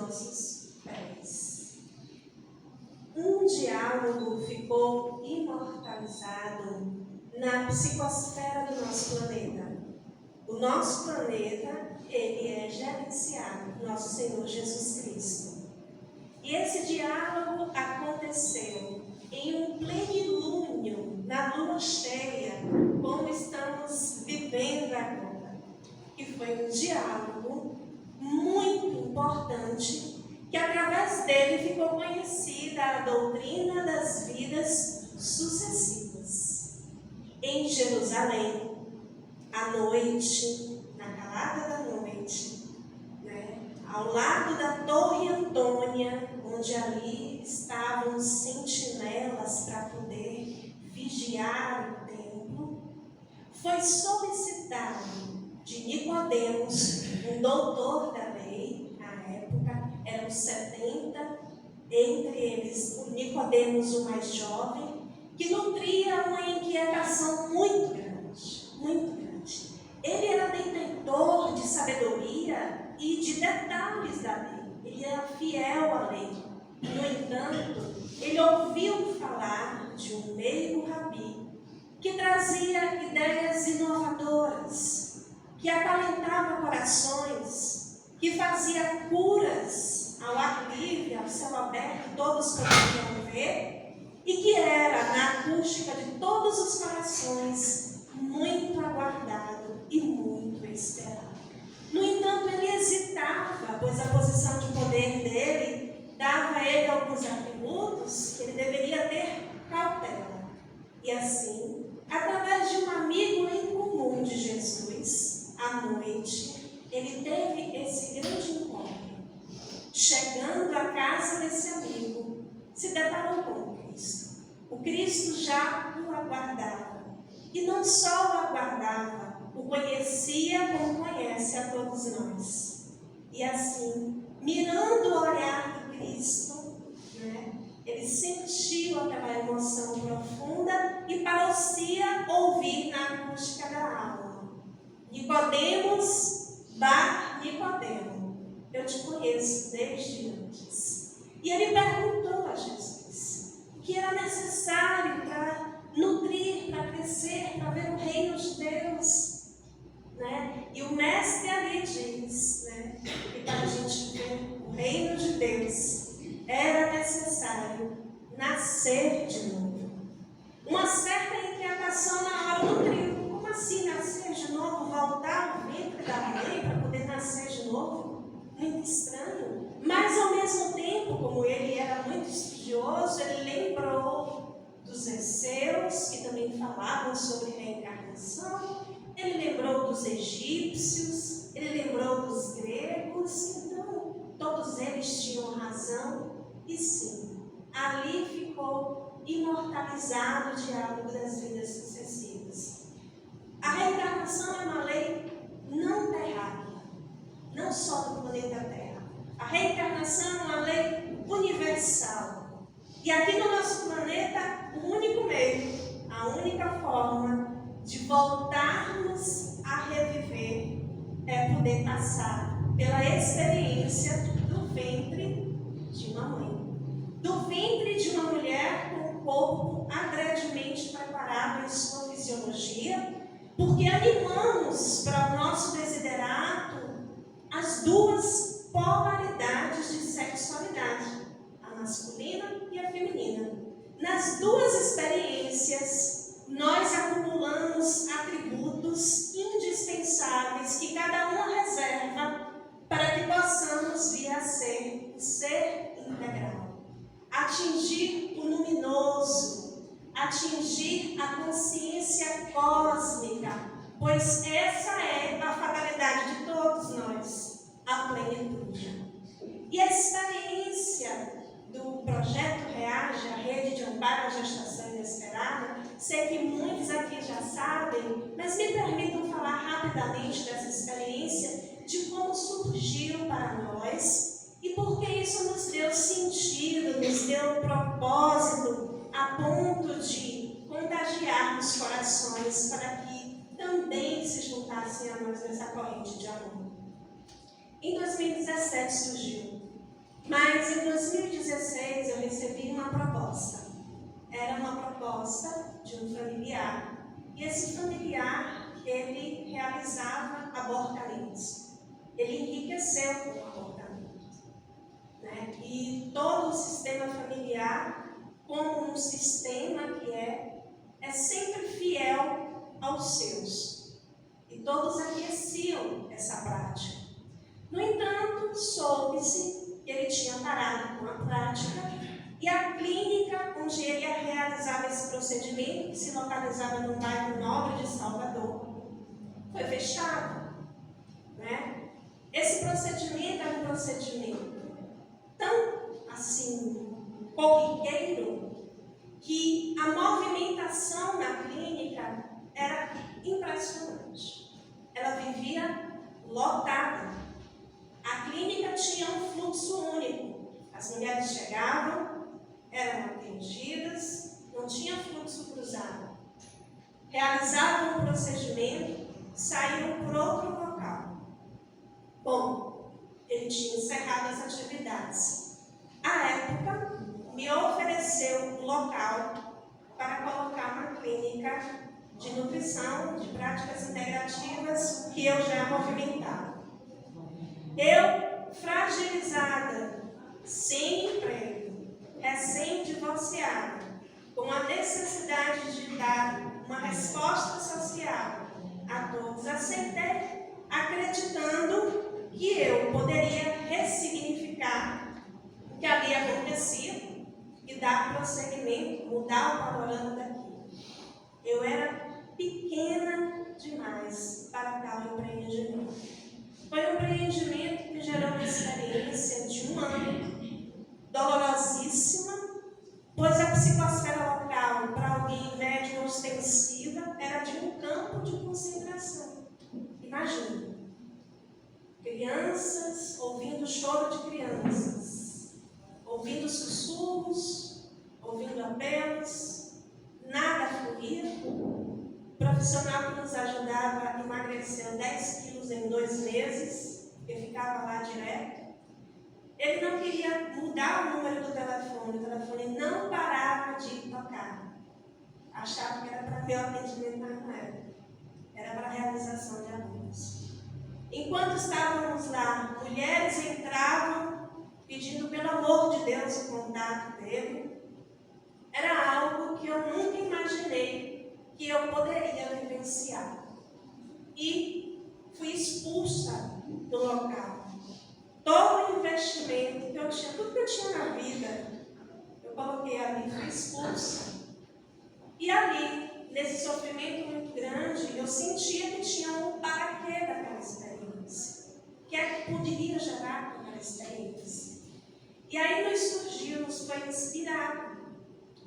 nossos pés. Um diálogo ficou imortalizado na psicosfera do nosso planeta. O nosso planeta, ele é gerenciado por nosso Senhor Jesus Cristo. E esse diálogo aconteceu em um plenilúnio, na lua cheia, como estamos vivendo agora. E foi um diálogo muito importante, que através dele ficou conhecida a doutrina das vidas sucessivas. Em Jerusalém, à noite, na calada da noite, ao lado da Torre Antônia, onde ali estavam sentinelas para poder vigiar o templo, foi solicitado de Nicodemos, um doutor da lei, na época, eram 70, entre eles o Nicodemos, o mais jovem, que nutria uma inquietação muito grande, muito grande. Ele era detentor de sabedoria e de detalhes da lei. Ele era fiel à lei. No entanto, ele ouviu falar de um meigo rabi que trazia ideias inovadoras, que acalentava corações, que fazia curas ao ar livre, ao céu aberto, todos poderiam ver, e que era, na acústica de todos os corações, muito aguardado e muito esperado. No entanto, ele hesitava, pois a posição de poder dele dava a ele alguns atributos que ele deveria ter cautela. E assim, através de um amigo em comum de Jesus, à noite, ele teve esse grande encontro. Chegando à casa desse amigo, se deparou com o Cristo. O Cristo já o aguardava. E não só o aguardava, o conhecia como conhece a todos nós. E assim, mirando o olhar do Cristo, ele sentiu aquela emoção profunda e parecia ouvir na acústica da alma. Nicodemos, Bar Nicodemo, eu te conheço desde antes. E ele perguntou a Jesus o que era necessário para nutrir, para crescer, para ver o reino de Deus. E o mestre ali diz que para a gente ver o reino de Deus era necessário nascer de novo. Uma certa inquietação na hora do trio. Como assim nascer de novo? Voltar ao ventre da mãe para poder nascer de novo? Muito estranho. Mas ao mesmo tempo, como ele era muito estudioso, ele lembrou dos Esseus, que também falavam sobre reencarnação. Ele lembrou dos egípcios, ele lembrou dos gregos. Então, todos eles tinham razão. E sim, ali ficou imortalizado o diálogo das vidas sucessivas. A reencarnação é uma lei não terráquea, não só do planeta Terra. A reencarnação é uma lei universal. E aqui no nosso planeta, o único meio, a única forma de voltarmos a reviver é poder passar pela experiência do ventre de uma mãe. Do ventre de uma mulher com o corpo agredemente preparado em sua fisiologia, porque animamos para o nosso desiderato as duas polaridades de sexualidade, a masculina e a feminina. Nas duas experiências, nós acumulamos atributos indispensáveis que cada uma reserva para que possamos vir a ser o ser integral. Atingir o luminoso, atingir a consciência cósmica, pois essa é a fatalidade de todos nós, a plenitude. E a experiência do Projeto Reage, a rede de amparo à gestação inesperada, sei que muitos aqui já sabem, mas me permitam falar rapidamente dessa experiência, de como surgiu para nós, e porque isso nos deu sentido, nos deu propósito, a ponto de contagiar os corações para que também se juntassem a nós nessa corrente de amor. Em 2017 surgiu Mas em 2016 eu recebi uma proposta. Era uma proposta de um familiar. E esse familiar, ele realizava abortamentos. Ele enriqueceu com o abortamento. Né? E todo o sistema familiar, como um sistema que é sempre fiel aos seus. E todos aqueciam essa prática. No entanto, soube-se que ele tinha parado com a prática e a clínica onde ele realizava esse procedimento, que se localizava no bairro Nobre de Salvador, foi fechado. Né? Esse procedimento era um procedimento tão, assim, corriqueiro, que a movimentação na clínica era impressionante. Ela vivia lotada. A clínica tinha um fluxo único. As mulheres chegavam, eram atendidas, não tinha fluxo cruzado. Realizavam um procedimento, saíam por outro local. Bom, ele tinha encerrado as atividades. À época, me ofereceu um local para colocar uma clínica de nutrição, de práticas integrativas que eu já movimentava. Eu, fragilizada, sem emprego, recém-divorciada, com a necessidade de dar uma resposta social a todos, aceitei, acreditando que eu poderia ressignificar o que havia acontecido e dar prosseguimento, mudar o panorama daqui. Eu era pequena demais para tal empreendimento. Foi um empreendimento que gerou uma experiência de 1 ano, dolorosíssima, pois a psicosfera local, para alguém médio ou ostensiva, era de um campo de concentração. Imagina, crianças ouvindo choro de crianças, ouvindo sussurros, ouvindo apelos, nada fluía. O profissional que nos ajudava emagreceu 10 quilos em 2 meses, porque ficava lá direto. Ele não queria mudar o número do telefone, o telefone não parava de tocar. Achava que era para meu atendimento, mas não era. Era para a realização de alunos. Enquanto estávamos lá, mulheres entravam pedindo pelo amor de Deus o contato dele. Era algo que eu nunca imaginei que eu poderia vivenciar. E fui expulsa do local. Todo o investimento que eu tinha, tudo que eu tinha na vida, eu coloquei ali, fui expulsa. E ali, nesse sofrimento muito grande, eu sentia que tinha um para quê daquela experiência. O que é que poderia gerar com aquela experiência? E aí nos surgiu, nos foi inspirado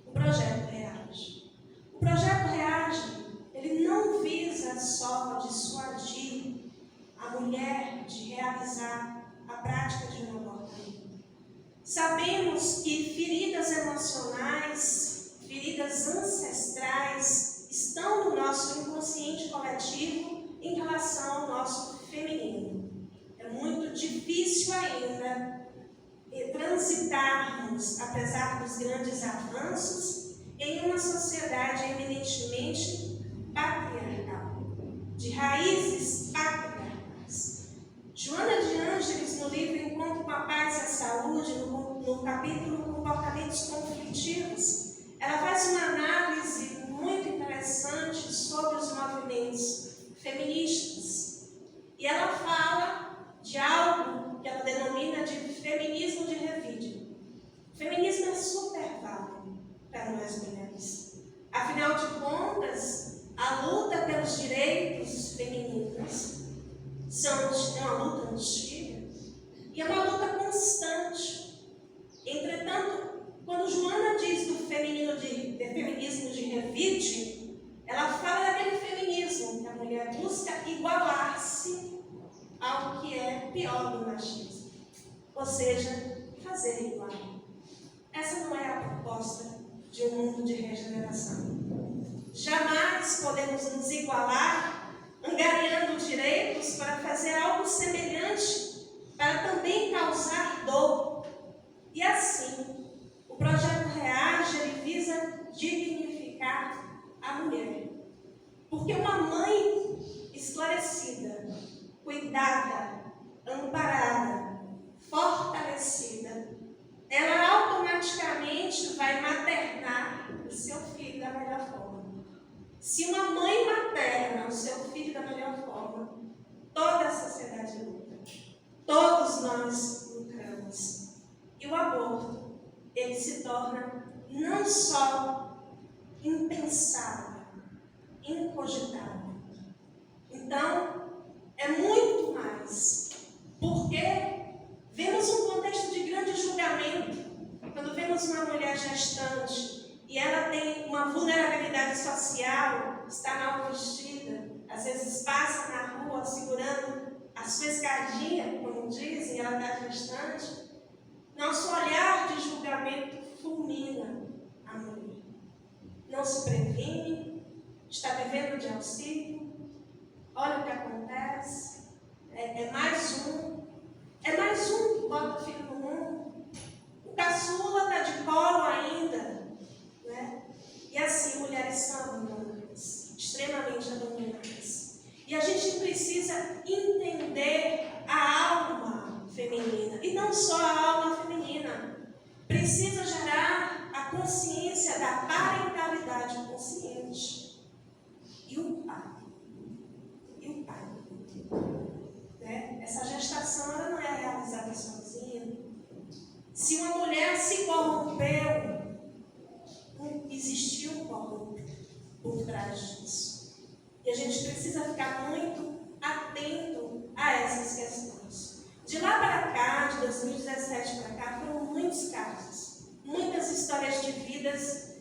o Projeto Reage. O Projeto Reage, ele não visa só dissuadir a mulher de realizar a prática de um abortamento. Sabemos que feridas emocionais, feridas ancestrais estão no nosso inconsciente coletivo em relação ao nosso feminino. É muito difícil ainda transitarmos, apesar dos grandes avanços, em uma sociedade eminentemente patriarcal, de raízes patriarcais. Joana de Ângeles, no livro Encontro com a Paz e a Saúde, no capítulo Comportamentos Conflitivos, ela faz uma análise muito interessante sobre os movimentos feministas. E ela fala de algo que ela denomina de feminismo de revide. O feminismo é super válido para nós mulheres. Afinal de contas, a luta pelos direitos femininos é uma luta antiga e é uma luta constante. Entretanto, quando Joana diz do feminismo de revide, ela fala daquele feminismo que a mulher busca igualar-se ao que é pior do machismo, ou seja, fazer igual. Essa não é a proposta de um mundo de regeneração. Jamais podemos nos igualar, angariando direitos para fazer algo semelhante, para também causar dor. Porque uma mãe esclarecida, cuidada, amparada, fortalecida, ela automaticamente vai maternar o seu filho da melhor forma. Se uma mãe materna o seu filho da melhor forma, toda a sociedade luta. Todos nós lutamos. E o aborto, ele se torna não só impensável, incogitável. Então, é muito mais. Porque vemos um contexto de grande julgamento. Quando vemos uma mulher gestante e ela tem uma vulnerabilidade social, está mal vestida, às vezes passa na rua segurando a sua escadinha, como dizem, ela está gestante, nosso olhar de julgamento fulmina a mulher. Não se previne, está vivendo de auxílio, olha o que acontece, é mais um que bota o filho no mundo, o caçula está de colo ainda, né? E assim, mulheres são abandonadas, extremamente abandonadas. E a gente precisa entender a alma feminina, e não só a alma feminina, precisa gerar a consciência da parentalidade consciente. E o pai? Né? Essa gestação ela não é realizada sozinha. Se uma mulher se corrompeu, existiu um corrupto por trás disso. E a gente precisa ficar muito atento a essas questões. De lá para cá, de 2017 para cá, foram muitos casos, muitas histórias de vidas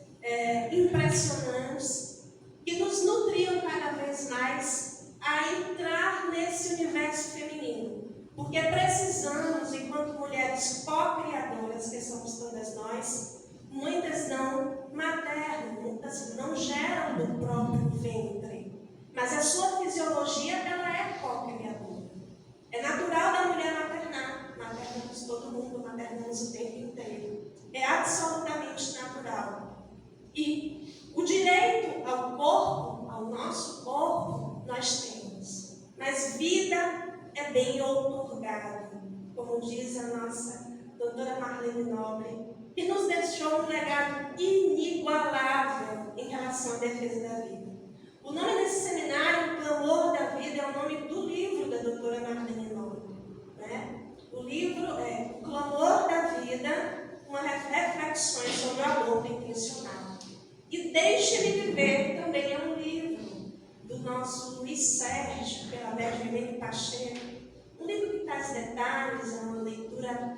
impressionantes que nos nutriam cada vez mais a entrar nesse universo feminino. Porque precisamos, enquanto mulheres co-criadoras, que somos todas nós, muitas não maternam, muitas não geram do próprio ventre. Mas a sua fisiologia, ela é co-criadora. É natural da mulher maternar. Maternamos todo mundo, maternamos o tempo inteiro. É absolutamente natural. E o direito ao corpo, ao nosso corpo, nós temos. Mas vida é bem outorgado, como diz a nossa doutora Marlene Nobre, que nos deixou um legado inigualável em relação à defesa da vida. O nome desse seminário, O Clamor da Vida, é o nome do livro da doutora Marlene Nobre. Né? O livro é O Clamor da Vida, reflexões sobre o aborto intencional. E Deixe-me Viver também é um livro do nosso Luiz Sérgio, pela Benjamin Pacheco. Um livro que traz detalhes, é uma leitura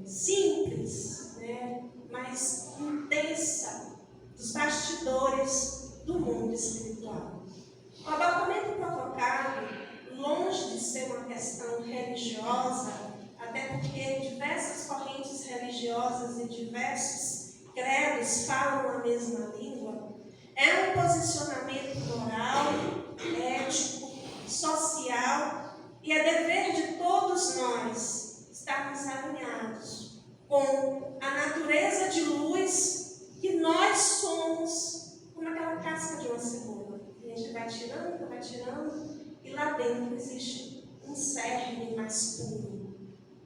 simples, né, mas intensa, dos bastidores do mundo espiritual. O abortamento provocado, longe de ser uma questão religiosa, até porque diversas correntes religiosas e diversos credos falam a mesma língua, é um posicionamento moral, ético, social, e é dever de todos nós estarmos alinhados com a natureza de luz que nós somos, como aquela casca de uma cebola. A gente vai tirando, e lá dentro existe um cerne mais puro.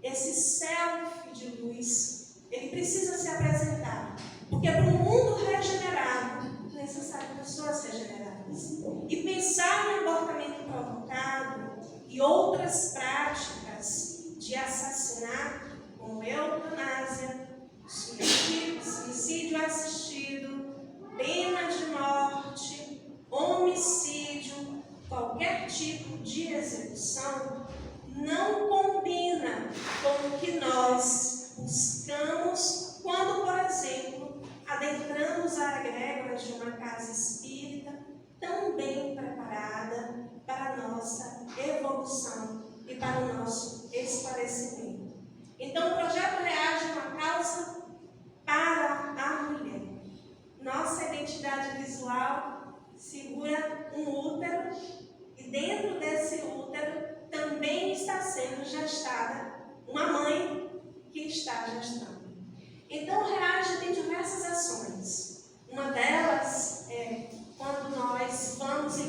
Esse self de luz, ele precisa se apresentar, porque para um mundo regenerado, é necessário pessoas regeneradas. E pensar no abortamento provocado e outras práticas de assassinato, como eutanásia, suicídio assistido, pena de morte, homicídio, qualquer tipo de execução, não combina com o que nós buscamos quando, por exemplo, adentramos a egrégora de uma casa espírita tão bem preparada para a nossa evolução e para o nosso esclarecimento. Então, o projeto Reage é uma causa para a mulher. Nossa identidade visual segura um útero e dentro desse útero também está sendo gestada uma mãe que está gestando. Então, o Reage tem diversas ações. Uma delas é quando nós vamos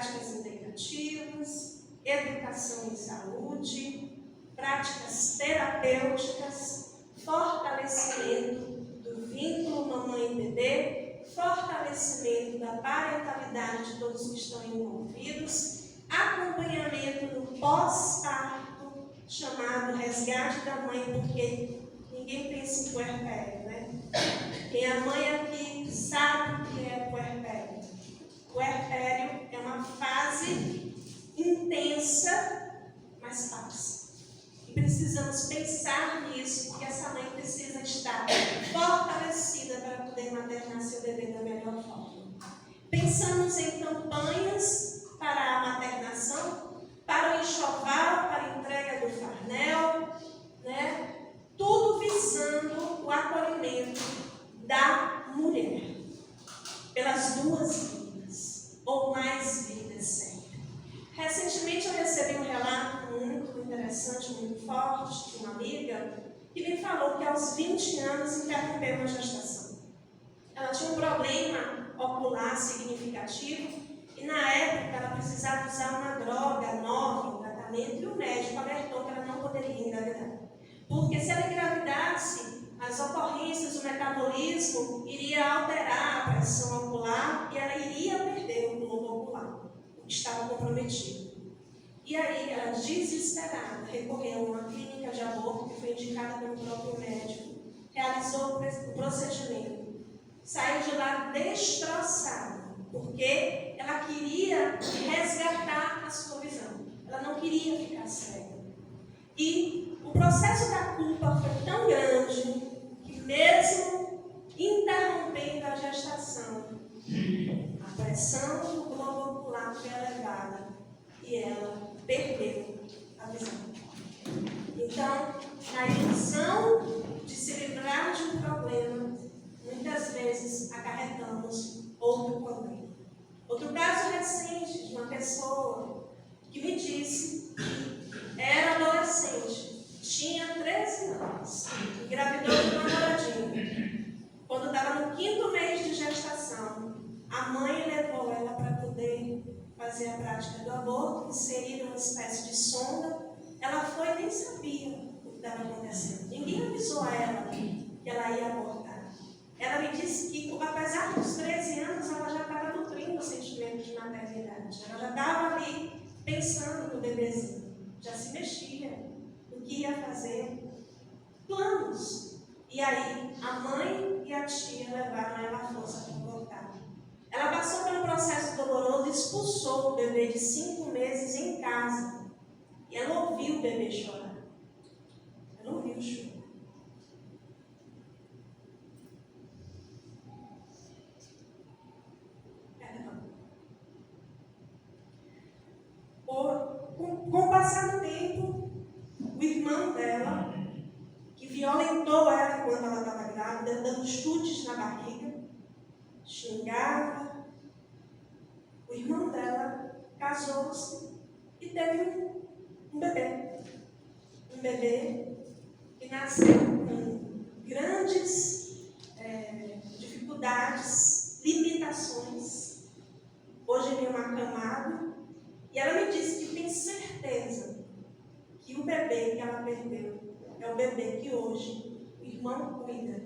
práticas integrativas, educação em saúde, práticas terapêuticas, fortalecimento do vínculo mamãe e bebê, fortalecimento da parentalidade de todos que estão envolvidos, acompanhamento no pós-parto, chamado resgate da mãe, porque ninguém pensa em puerpério, né? Quem é mãe aqui sabe o que é puerpério. Puerpério é uma fase intensa, mas fácil. E precisamos pensar nisso, porque essa mãe precisa estar fortalecida para poder maternar seu bebê da melhor forma. Pensamos em campanhas para a maternação, para o enxoval, para a entrega do farnel, né? Tudo visando o acolhimento da mulher, pelas duas vidas, ou mais vidas sempre. Recentemente eu recebi um relato muito interessante, muito forte, de uma amiga, que me falou que aos 20 anos interrompeu uma gestação. Ela tinha um problema ocular significativo, e na época ela precisava usar uma droga nova, um tratamento, e o médico alertou que ela não poderia engravidar. Porque se ela engravidasse, as ocorrências do metabolismo iria alterar a pressão ocular e ela iria perder o globo ocular, o que estava comprometido. E aí ela, desesperada, recorreu a uma clínica de aborto que foi indicada pelo próprio médico, realizou o procedimento, saiu de lá destroçada, porque ela queria resgatar a sua visão, ela não queria ficar cega. E o processo da culpa foi tão grande que, mesmo interrompendo a gestação, a pressão do globo ocular foi elevada e ela perdeu a visão. Então, a ilusão de se livrar de um problema, muitas vezes acarretamos outro problema. Outro caso recente de uma pessoa que me disse que era adolescente, tinha 13 anos, engravidou de uma namoradinha. Quando estava no 5º mês de gestação, a mãe levou ela para poder fazer a prática do aborto, inserir uma espécie de sonda. Ela foi e nem sabia o que estava acontecendo. Ninguém avisou a ela que ela ia abortar. Ela me disse que, apesar dos 13 anos, ela já estava nutrindo o sentimento de maternidade. Ela já estava ali pensando no bebezinho, já se mexia no que ia fazer, planos. E aí, a mãe e a tia levaram ela à força para abortar. Ela passou pelo processo doloroso e expulsou o bebê de 5 meses em casa. E ela ouviu o bebê chorar. Ela ouviu o choro. Com o passar do tempo, o irmão dela, que violentou ela quando ela estava grávida, dando chutes na barriga, xingava. O irmão dela casou-se e teve um bebê. Um bebê que nasceu com grandes dificuldades, limitações. Hoje ele é um acamado. E ela me disse que tem certeza que o bebê que ela perdeu é o bebê que hoje o irmão cuida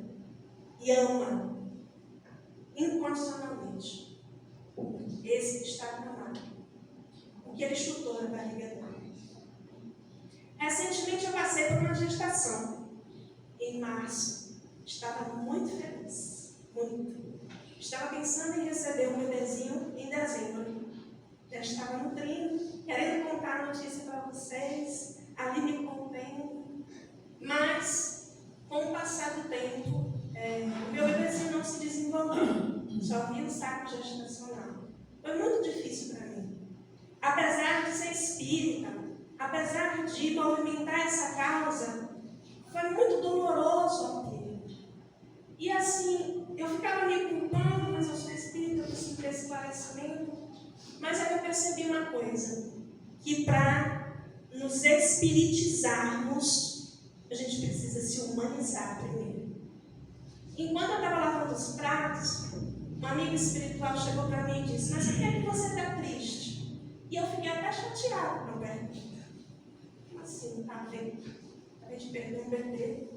e ama incondicionalmente. Esse que está acamado, o que ele chutou na barriga dela. Recentemente eu passei por uma gestação. Em março, estava muito feliz, muito. Estava pensando em receber um bebezinho em dezembro. Já estava nutrindo, querendo contar a notícia para vocês, ali me contendo. Mas, com o passar do tempo, o meu bebezinho não se desenvolveu. Só havia um saco gestacional. Foi muito difícil para mim. Apesar de ser espírita, apesar de movimentar essa causa, foi muito doloroso aquilo. E assim, eu ficava me culpando, mas eu sou espírita, eu preciso ter esse esclarecimento. Mas aí eu percebi uma coisa, que para nos espiritizarmos, a gente precisa se humanizar primeiro. Enquanto eu estava lavando os pratos, um amigo espiritual chegou para mim e disse: mas por que você está triste? E eu fiquei até chateada com a pergunta. Como assim? Acabei de perder um bebê.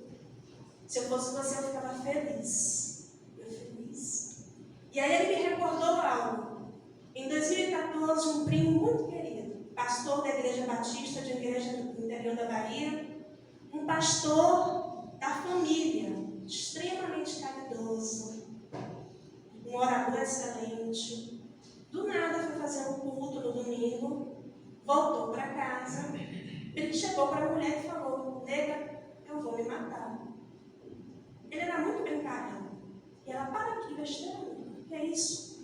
Se eu fosse você, eu ficava feliz. Eu feliz. E aí ele me recordou algo. Em 2014, um primo muito querido, pastor da Igreja Batista, de uma igreja no interior da Bahia, um pastor da família, extremamente caridoso, um orador excelente. Do nada foi fazer um culto no domingo, voltou para casa, ele chegou para a mulher e falou: nega, eu vou me matar. Ele era muito brincalhão. E ela: para aqui, besteira, o que é isso?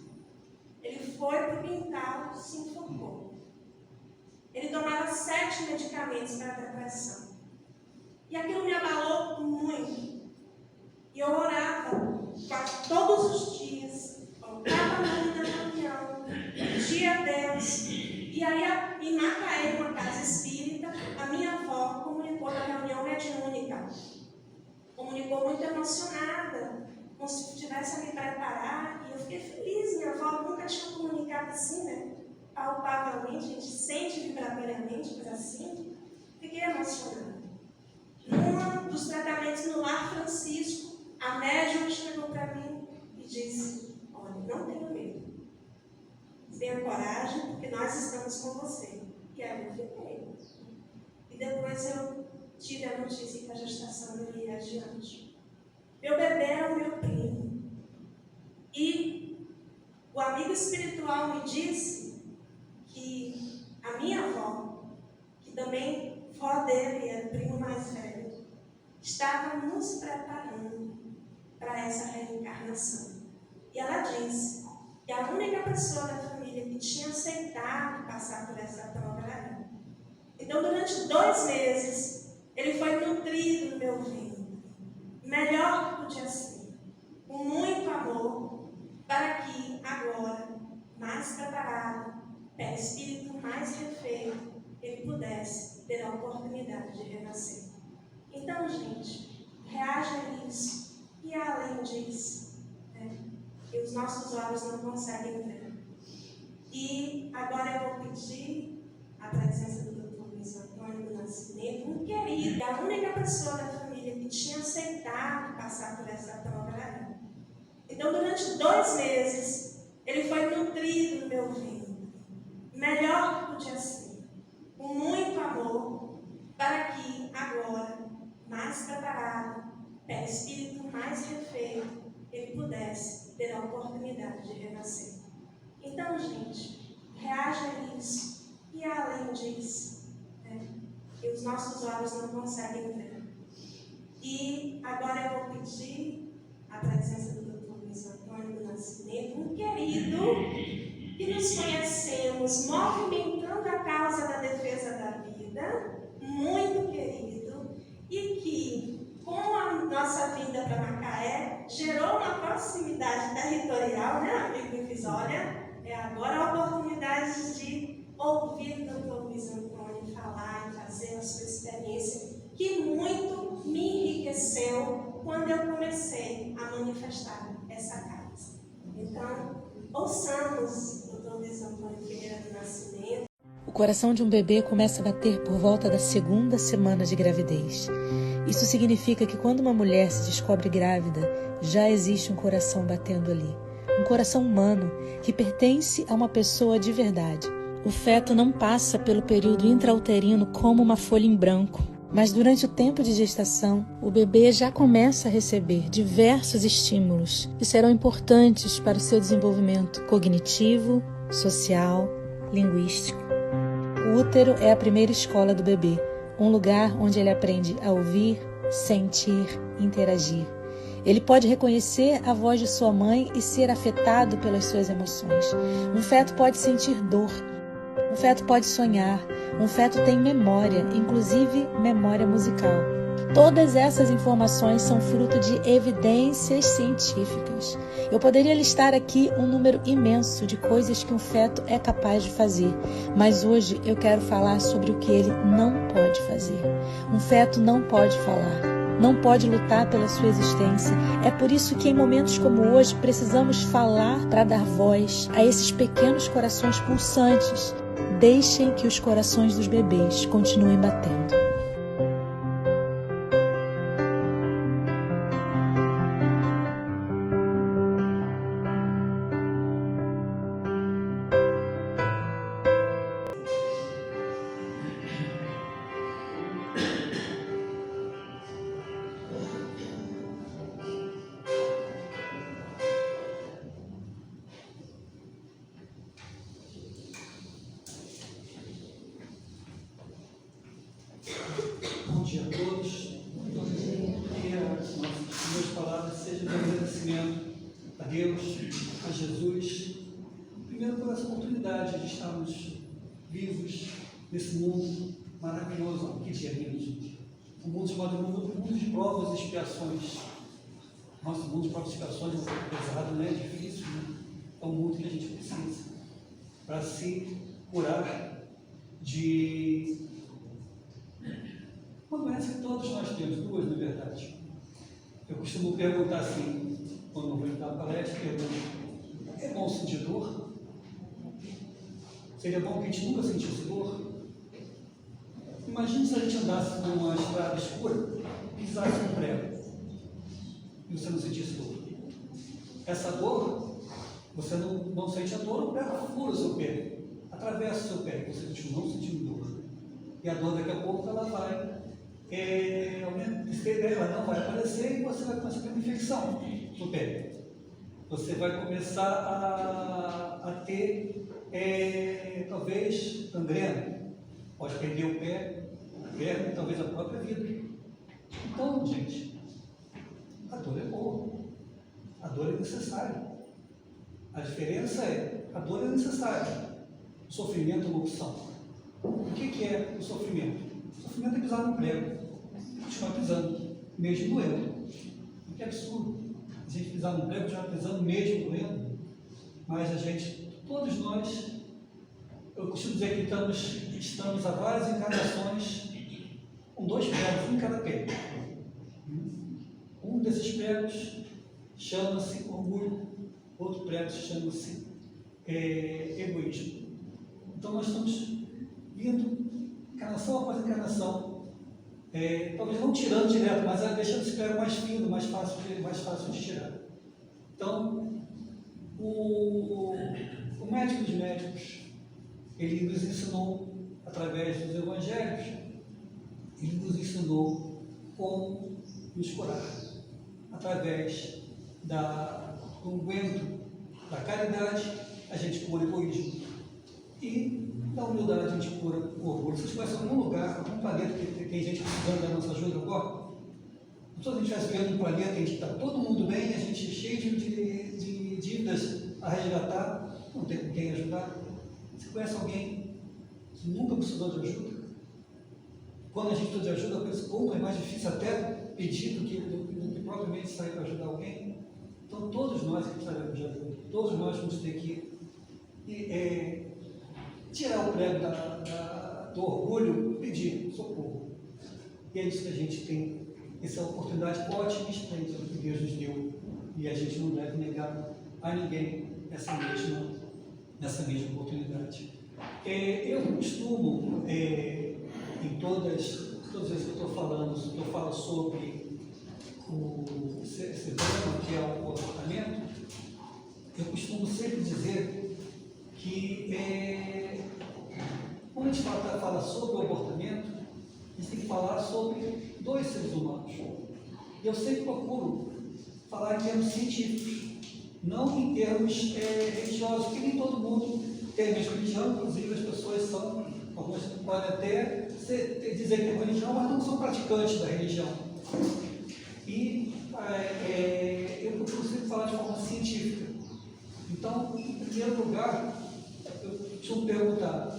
Ele foi para o quintal, se enforcou. Ele tomava 7 medicamentos para a depressão. E aquilo me abalou muito. E eu orava quase todos os dias, colocava a mão na reunião, pedia a Deus. E aí, em Macaé, uma casa espírita, a minha avó comunicou na reunião mediúnica. Comunicou muito emocionada, como se tivesse a me preparar. E eu fiquei feliz, minha avó nunca tinha comunicado assim, né? Palpavelmente, a gente sente vibratoriamente, mas assim. Fiquei emocionada. Num dos tratamentos no Lar Francisco, a médium chegou para mim e disse: olha, não tenha medo. Tenha coragem, porque nós estamos com você. E aí eu fiquei. E depois eu tive a notícia que a gestação não ia adiante. Meu bebê era o meu primo. E o amigo espiritual me disse que a minha avó, que também vó dele é o primo mais velho, estava nos preparando para essa reencarnação. E ela disse que a única pessoa da família que tinha aceitado passar por essa prova era ela. Então, durante 2 meses, ele foi nutrido no meu ventre, melhor que podia ser, com muito amor, para que agora, mais preparado, espírito mais refeito, ele pudesse ter a oportunidade de renascer. Então, gente, reaja a isso. E além disso, que os nossos olhos não conseguem ver. E agora eu vou pedir a presença do Dr. Luiz Antônio do Nascimento, um querido, a única pessoa da família que tinha aceitado passar por essa prova era ela. Então, durante 2 meses, ele foi nutrido no meu ventre, melhor que podia ser, com muito amor, para que agora, mais preparado, espírito mais refeito, ele pudesse ter a oportunidade de renascer. Então, gente, reaja a isso. E além disso, que os nossos olhos não conseguem ver. E agora eu vou pedir a presença do Dr. Luiz Antônio do Nascimento, um querido que nos conhecemos movimentando a causa da defesa da vida, muito querido, e que, com a nossa vinda para Macaé, gerou uma proximidade territorial, né, amigo Luiz? Olha, é agora a oportunidade de ouvir o Dr. Luiz Antônio falar e fazer a sua experiência, que muito me enriqueceu quando eu comecei a manifestar essa causa. Então, ouçamos o Dr. Luiz Antônio Ferreira do Nascimento. O coração de um bebê começa a bater por volta da 2ª semana de gravidez. Isso significa que quando uma mulher se descobre grávida, já existe um coração batendo ali. Um coração humano que pertence a uma pessoa de verdade. O feto não passa pelo período intrauterino como uma folha em branco, mas durante o tempo de gestação, o bebê já começa a receber diversos estímulos que serão importantes para o seu desenvolvimento cognitivo, social, linguístico. O útero é a primeira escola do bebê, um lugar onde ele aprende a ouvir, sentir, interagir. Ele pode reconhecer a voz de sua mãe e ser afetado pelas suas emoções. Um feto pode sentir dor. Um feto pode sonhar. Um feto tem memória, inclusive memória musical. Todas essas informações são fruto de evidências científicas. Eu poderia listar aqui um número imenso de coisas que um feto é capaz de fazer, mas hoje eu quero falar sobre o que ele não pode fazer. Um feto não pode falar, não pode lutar pela sua existência. É por isso que em momentos como hoje precisamos falar para dar voz a esses pequenos corações pulsantes deixem que os corações dos bebês continuem batendo. Bom dia a todos. Que as nossas palavras sejam de agradecimento a Deus, a Jesus, primeiro por essa oportunidade de estarmos vivos nesse mundo maravilhoso. Que dia lindo! Um mundo chamado mundo de provas e expiações. Nosso mundo de provas e expiações é um pouco pesado, né? É difícil, né? É um mundo que a gente precisa para se curar de uma doença que todos nós temos, duas na verdade. Eu costumo perguntar assim, quando eu vou dar palestra, pergunto: é bom sentir dor? Seria bom que a gente nunca sentisse dor? Imagine se a gente andasse numa estrada escura, pisasse um prego e você não sentisse dor. Essa dor, você não sente a dor, o prego fura o seu pé, atravessa o seu pé, você continua não sentindo dor. E a dor daqui a pouco ela vai ela não vai aparecer e você vai começar a ter uma infecção no pé. Você vai começar a ter, talvez, gangrena. Pode perder o pé, a perna, talvez a própria vida. Então, gente, a dor é boa. A dor é necessária. A diferença é, a dor é necessária. O sofrimento é uma opção. O que é o sofrimento? O sofrimento é pisar no prego. Continuar pisando, mesmo doendo. Que absurdo. A gente pisar no prego, já pisando mesmo doendo. Mas a gente, todos nós, eu costumo dizer que estamos há várias encarnações com 2 pregos, um em cada pé. Um desses pregos chama-se orgulho, outro prego chama-se egoísmo. Então nós estamos vindo encarnação após encarnação, talvez não tirando direto, mas deixando esse prego mais fino, mais fácil de tirar. Então, o médico dos médicos, ele nos ensinou, através dos evangelhos, ele nos ensinou como nos curar, através do unguento da caridade, a gente cura o egoísmo, e da humildade a gente cura o orgulho. Se estivesse em algum lugar, algum planeta que tem gente precisando da nossa ajuda agora, se a gente estivesse vivendo um planeta em que está todo mundo bem, a gente cheio de dívidas a resgatar, não tem com quem ajudar. Você conhece alguém que nunca precisou de ajuda? Quando a gente precisa de ajuda, é mais difícil até pedir do que propriamente sair para ajudar alguém. Então, todos nós que precisaremos de ajuda, todos nós vamos ter que tirar o prego do orgulho e pedir socorro. E é isso que a gente tem, essa oportunidade ótima e esplêndida que Deus nos deu. E a gente não deve negar a ninguém essa mesma oportunidade. Eu costumo, em todas as vezes que eu falo sobre esse tema que é o comportamento, eu costumo sempre dizer que quando a gente fala sobre o abortamento, a gente tem que falar sobre 2 seres humanos. E eu sempre procuro falar em termos científicos, não em termos religiosos, porque nem todo mundo tem a mesma religião, inclusive as pessoas algumas podem até dizer que tem religião, mas não são praticantes da religião. E eu procuro sempre falar de forma científica. Então, em primeiro lugar, eu costumo perguntar: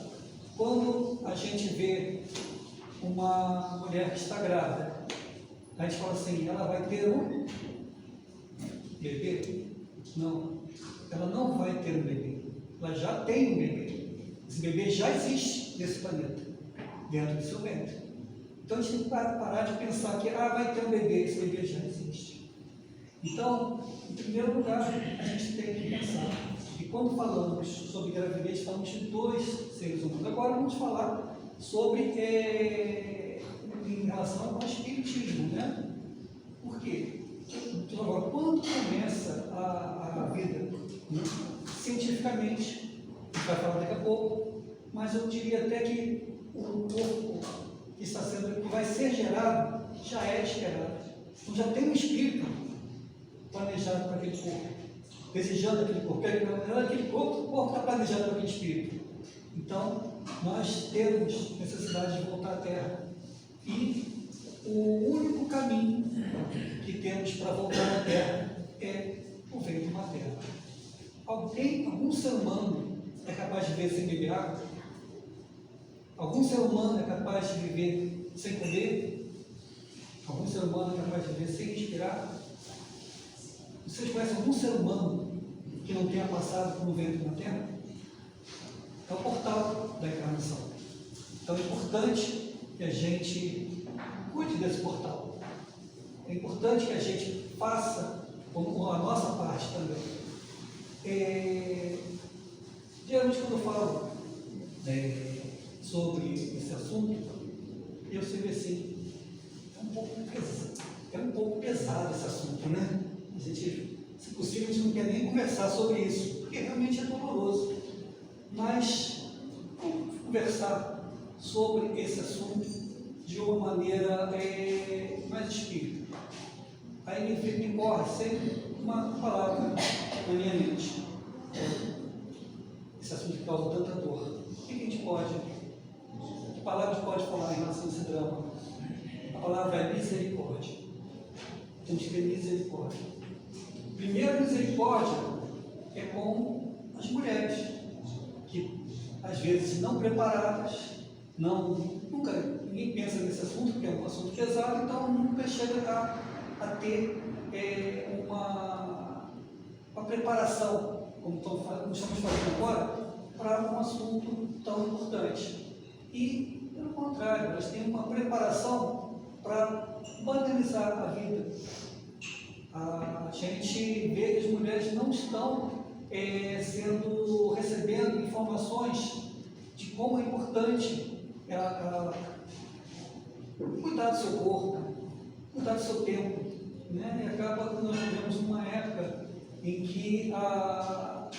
quando a gente vê uma mulher que está grávida, a gente fala assim, ela vai ter um bebê? Não, ela não vai ter um bebê, ela já tem um bebê. Esse bebê já existe nesse planeta, dentro do seu ventre. Então a gente tem que parar de pensar que vai ter um bebê, esse bebê já existe. Então, em primeiro lugar, a gente tem que pensar que quando falamos sobre gravidez, falamos de 2 seres humanos. Agora vamos falar sobre, em relação ao espiritismo, né? Por quê? Então, agora, quando começa a vida, né, cientificamente, a gente vai falar daqui a pouco, mas eu diria até que o corpo que vai ser gerado já é esperado. Então já tem um espírito planejado para aquele corpo, desejando aquele corpo. Aquele corpo está planejado para aquele espírito. Então, nós temos necessidade de voltar à Terra. E o único caminho que temos para voltar à Terra é o ventre materno. Algum ser humano é capaz de viver sem beber água? Algum ser humano é capaz de viver sem comer? Algum ser humano é capaz de viver sem respirar? Vocês conhecem algum ser humano que não tenha passado por um ventre materno? É o portal da encarnação. Então é importante que a gente cuide desse portal. É importante que a gente faça a nossa parte também. Geralmente quando eu falo sobre esse assunto, eu sempre assim, é um pouco pesado esse assunto, né? A gente, se possível, a gente não quer nem conversar sobre isso, porque realmente é doloroso. Mas vamos conversar sobre esse assunto de uma maneira mais espírita. Aí me corre sempre uma palavra na minha mente. Esse assunto que causa tanta dor. O que a gente pode, que palavra a gente pode falar em relação a esse drama? A palavra é misericórdia. Temos que ter misericórdia. Primeira misericórdia é com as mulheres, que às vezes não preparadas, ninguém pensa nesse assunto, porque é um assunto pesado, então nunca chega a ter uma preparação, como estamos fazendo agora, para um assunto tão importante. E, pelo contrário, elas têm uma preparação para banalizar a vida. A gente vê que as mulheres não estão recebendo informações de como é importante cuidar do seu corpo, cuidar do seu tempo, né? E acaba que nós vivemos uma época em que a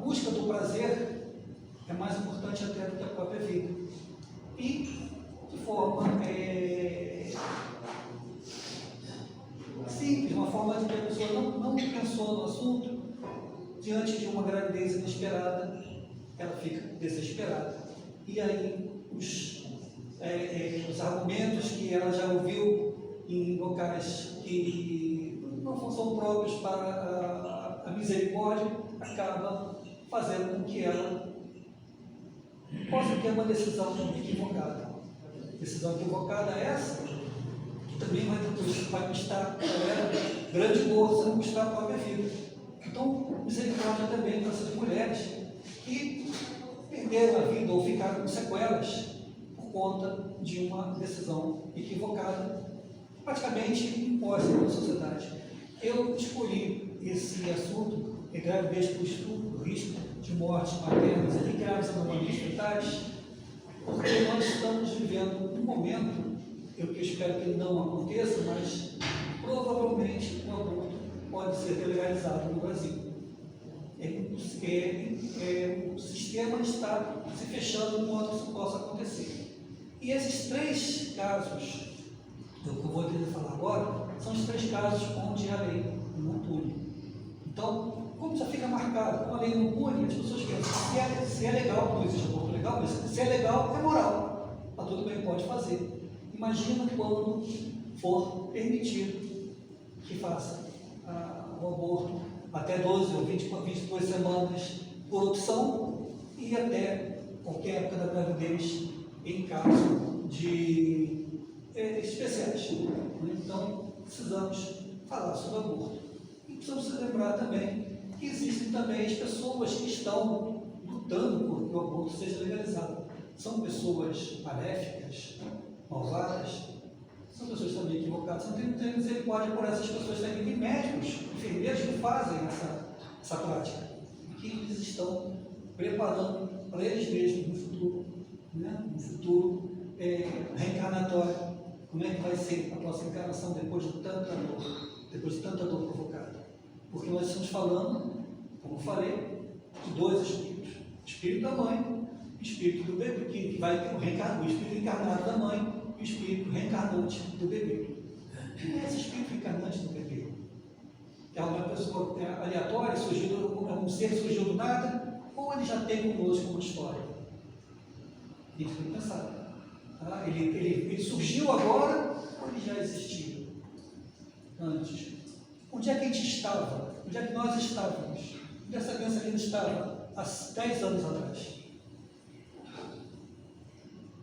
busca do prazer é mais importante até do que a própria vida. E de forma simples, uma forma de que a pessoa não pensou no assunto, diante de uma gravidez inesperada, ela fica desesperada. E aí os argumentos que ela já ouviu em locais que não são próprios para a misericórdia, acaba fazendo com que ela possa ter uma decisão equivocada. Decisão equivocada é essa, que também vai custar para ela grande força, custar a própria vida. Então, misericórdia também para essas mulheres que perderam a vida ou ficaram com sequelas por conta de uma decisão equivocada, praticamente imposta pela sociedade. Eu escolhi esse assunto, gravidez por estupro, risco de morte maternas e graves anomalias fetais, porque nós estamos vivendo um momento, eu que espero que não aconteça, mas provavelmente o aborto pode ser legalizado no Brasil. O sistema está se fechando de modo que isso possa acontecer. E esses 3 casos, que eu vou tentar falar agora, são os 3 casos onde a lei não pune. Então, como já fica marcado, como a lei não pune, as pessoas pensam, se é legal, não existe aborto legal, mas se é legal, é moral. Está tudo bem, pode fazer. Imagina quando for permitido que faça o aborto até 12 ou 22 semanas por opção e até qualquer época da gravidez em caso de especiais. Então, precisamos falar sobre aborto. E precisamos lembrar também que existem também as pessoas que estão lutando por que o aborto seja legalizado. São pessoas maléficas, malvadas, são pessoas também equivocadas. Não tem misericórdia por essas pessoas também. Tem médicos, enfermeiros que fazem essa prática, que eles estão preparando para eles mesmos no futuro, né? No futuro reencarnatório. Como é que vai ser a próxima encarnação depois de tanta dor provocada? Porque nós estamos falando, como eu falei, de dois espíritos: o espírito da mãe, o espírito do bebê, que vai ter o espírito encarnado da mãe e o espírito reencarnante do bebê. Quem é esse espírito encarnante do bebê? É uma pessoa aleatória, um ser que surgiu do nada, ou ele já tem conosco uma história? A gente tem que pensar. Tá? Ele surgiu agora ou ele já existia antes? Onde é que a gente estava? Onde é que nós estávamos? Onde essa criança ainda estava há 10 anos atrás?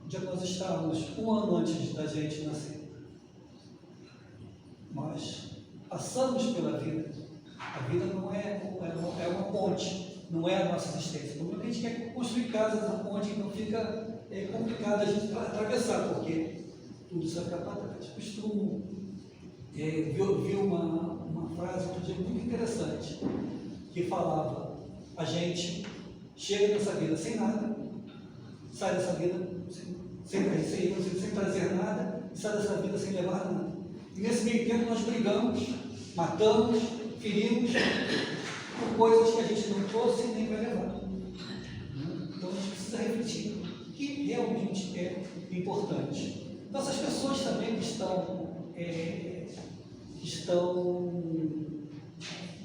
Onde é que nós estávamos um ano antes da gente nascer? Nós passamos pela vida. A vida não é uma ponte, não é a nossa existência. Por isso a gente quer construir casas na ponte, então fica complicado a gente atravessar, porque tudo isso vai ficar para trás. Costumo vi uma frase outro dia muito interessante, que falava: a gente chega nessa vida sem nada, sai dessa vida sem trazer nada, e sai dessa vida sem levar nada. E nesse meio tempo nós brigamos, matamos, ferimos por coisas que a gente não trouxe e nem vai levar. Então a gente precisa refletir o que realmente é importante. Então essas pessoas também que estão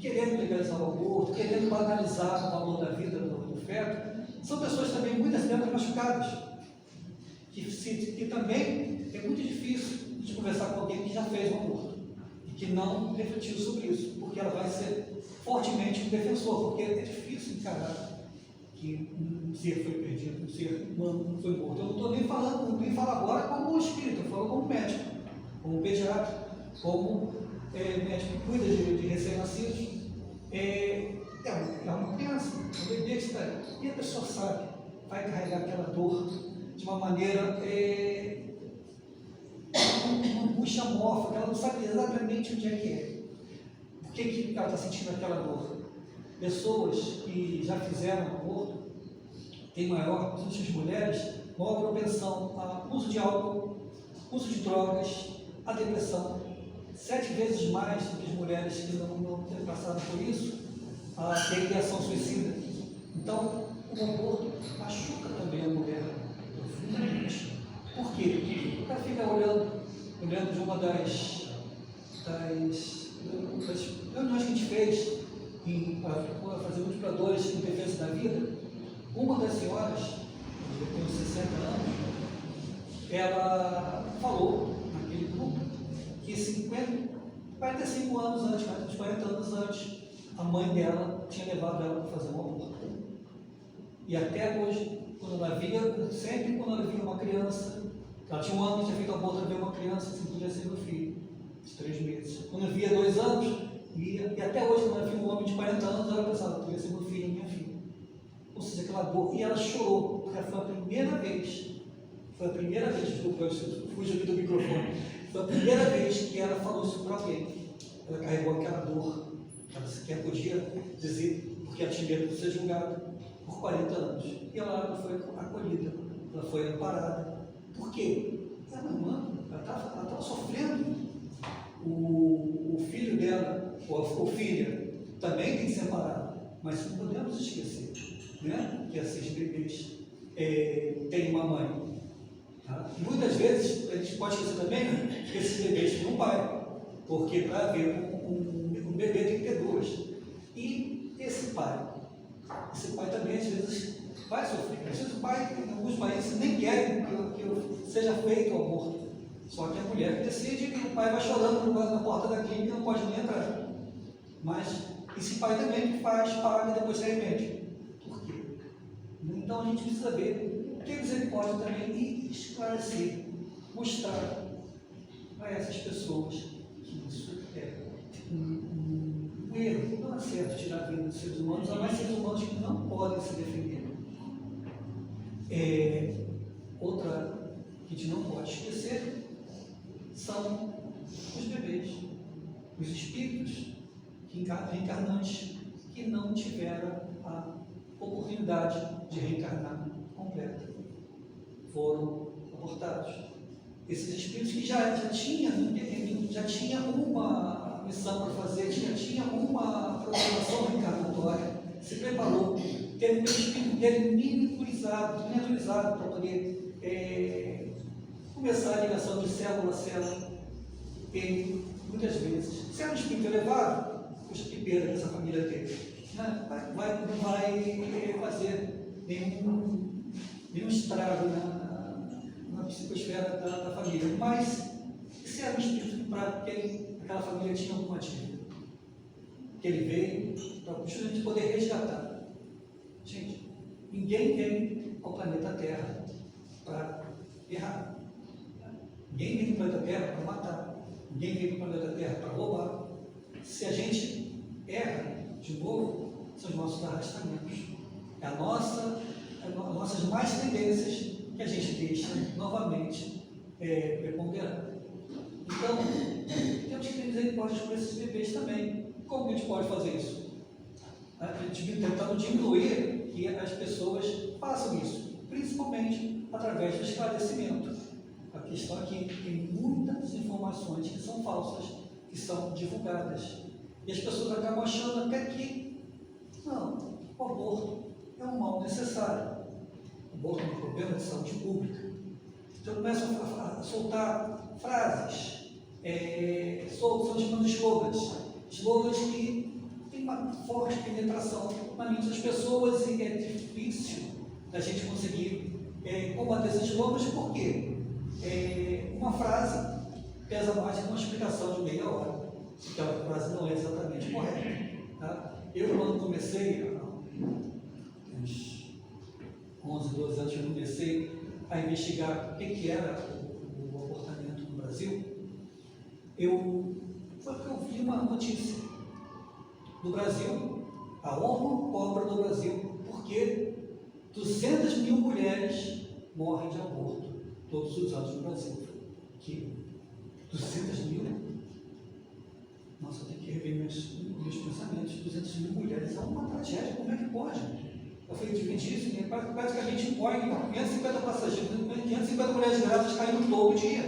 querendo legalizar o aborto, querendo banalizar o valor da vida do feto, são pessoas também muitas vezes machucadas, que também é muito difícil de conversar com alguém que já fez um aborto e que não refletiu sobre isso, porque ela vai ser fortemente um defensor, porque é difícil encarar que um ser foi perdido, um ser humano foi morto. Eu não estou nem falando, não vim falar agora como espírita, eu falo como médico, como pediatra, como médico que cuida de recém-nascidos. É uma criança, um bebê que está aí, e a pessoa sabe, vai carregar aquela dor de uma maneira, uma angústia amorfa, ela não sabe exatamente onde é que é. Por que ela está sentindo aquela dor? Pessoas que já fizeram aborto têm principalmente as mulheres, maior propensão a uso de álcool, uso de drogas, a depressão, 7 vezes mais do que as mulheres que não têm passado por isso, a ter ideação suicida. Então, o aborto machuca também a mulher profundamente. Por quê? Ela fica olhando de uma das reuniões que a gente fez para fazer multiplicadores em defesa da vida. Uma das senhoras, que tem uns 60 anos, ela falou naquele grupo que 45 anos antes, uns 40 anos antes, a mãe dela tinha levado ela para fazer um aborto. E até hoje, sempre quando ela via uma criança, ela tinha 1 ano que tinha feito aborto, ela via uma criança, assim, podia ser meu filho, de 3 meses. Quando eu via 2 anos, e até hoje, quando ela via um homem de 40 anos, ela pensava, podia ser meu filho, minha filha. Ou seja, aquela dor. E ela chorou, porque foi a primeira vez, desculpa, eu fugi aqui do microfone, foi a primeira vez que ela falou isso para alguém. Ela carregou aquela dor, ela sequer podia dizer, porque ela tinha medo de ser julgada, por 40 anos. E ela foi acolhida, ela foi amparada. Por quê? Ela estava sofrendo. O filho dela, ou filha, também tem que ser amparado. Mas não podemos esquecer, né, que esses bebês têm uma mãe. Tá? E muitas vezes a gente pode esquecer também que esses bebês têm um pai, porque para haver um bebê tem que ter 2. E esse pai também às vezes vai sofrer. Às vezes o pai, em alguns países, nem querem que seja feito o aborto. Só que a mulher que decide, e o pai vai chorando na porta da clínica, não pode nem entrar. Mas esse pai também que faz, paga e depois se arrepende. Por quê? Então a gente precisa ver o que misericórdia também e esclarecer, mostrar a essas pessoas que isso é um erro, não é certo tirar a vida dos seres humanos, há mais seres humanos que não podem se defender. Outra que a gente não pode esquecer são os bebês, os espíritos reencarnantes que não tiveram a oportunidade de reencarnar completa. Foram abortados. Esses espíritos que já tinham uma missão para fazer, já tinha uma programação reencarnatória, se preparou, teve o espírito dele miniaturizado para poder começar a ligação de célula a célula. Ele, muitas vezes, se é um espírito elevado, puxa, que perda que essa família teve, né? Não vai fazer nenhum estrago na psicosfera da família. Mas, se era um espírito para que aquela família tinha alguma dívida, que ele veio para justamente poder resgatar. Gente, ninguém vem ao planeta Terra para errar. Ninguém vem para o planeta Terra para matar. Ninguém vem para o planeta Terra para roubar. Se a gente erra de novo, são os nossos arrastamentos. É as nossas más tendências que a gente deixa novamente preponderar. Então, temos que ter misericórdia por esses bebês também. Como que a gente pode fazer isso? A gente tentando diminuir que as pessoas façam isso, principalmente através do esclarecimento. A questão aqui tem muitas informações que são falsas, que são divulgadas. E as pessoas acabam achando até que, não, o aborto é um mal necessário. O aborto é um problema de saúde pública. Então começam a soltar frases, são chamados slogans que têm uma forte penetração na mente das pessoas e é difícil da gente conseguir combater esses slogans, por quê? Uma frase pesa mais que uma explicação de meia hora, se aquela frase não é exatamente correta. Tá? Eu, quando comecei, há uns 11, 12 anos, eu comecei a investigar o que era o abortamento no Brasil, foi porque eu vi uma notícia do Brasil, a ONU cobra no Brasil, porque 200 mil mulheres morrem de aborto todos os anos no Brasil. Que 200 mil? Nossa, eu tenho que rever meus pensamentos. 200 mil mulheres é uma tragédia, como é que pode? Eu falei, dividir isso, praticamente morrem 550 passageiros, 550 mulheres grávidas caindo todo dia,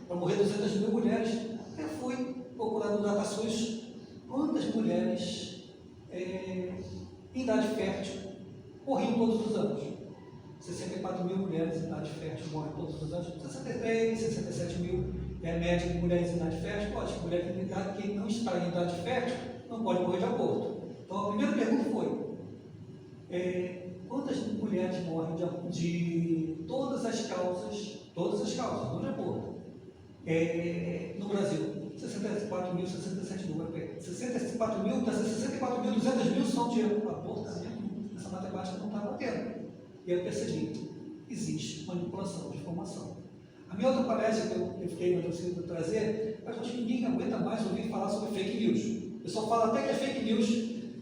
para morrer 200 mil mulheres. Eu fui procurar no DataSUS quantas mulheres em idade fértil morriam todos os anos. 64 mil mulheres em idade fértil morrem todos os anos, 63, 67 mil média de mulheres em idade fértil. Lógico, mulher que não está em idade fértil não pode morrer de aborto. Então a primeira pergunta foi, quantas mulheres morrem de todas as causas, não de aborto, no Brasil? 64 mil, 67 mil, 64 mil, 200 mil são de abortamento. Essa matemática não está batendo. E eu percebi, existe manipulação de informação. A minha outra palestra que eu fiquei na torcida trazer, eu acho que ninguém aguenta mais ouvir falar sobre fake news. O pessoal fala até que é fake news,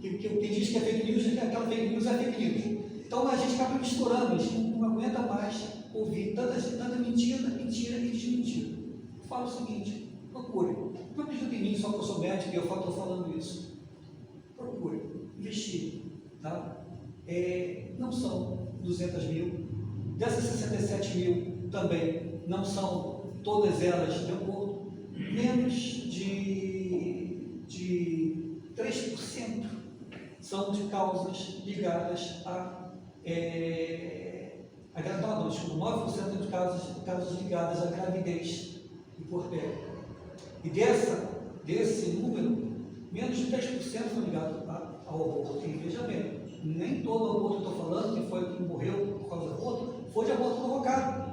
quem diz que é fake news, que aquela fake news é fake news. Então a gente acaba misturando, a gente não aguenta mais ouvir tanta mentira e desmentira. Eu falo o seguinte, procure. Não acredito em mim só porque eu sou médico e eu estou falando isso. Procure, investigue. Tá? Não são 200 mil, dessas 67 mil também não são todas elas de acordo, menos de 3% são de causas ligadas gravidez, como 9% de causas ligadas à gravidez e puerpério. E desse número, menos de 3% são ligados ao aborto. E veja bem, nem todo aborto que eu estou falando, que morreu por causa do aborto, foi de aborto provocado.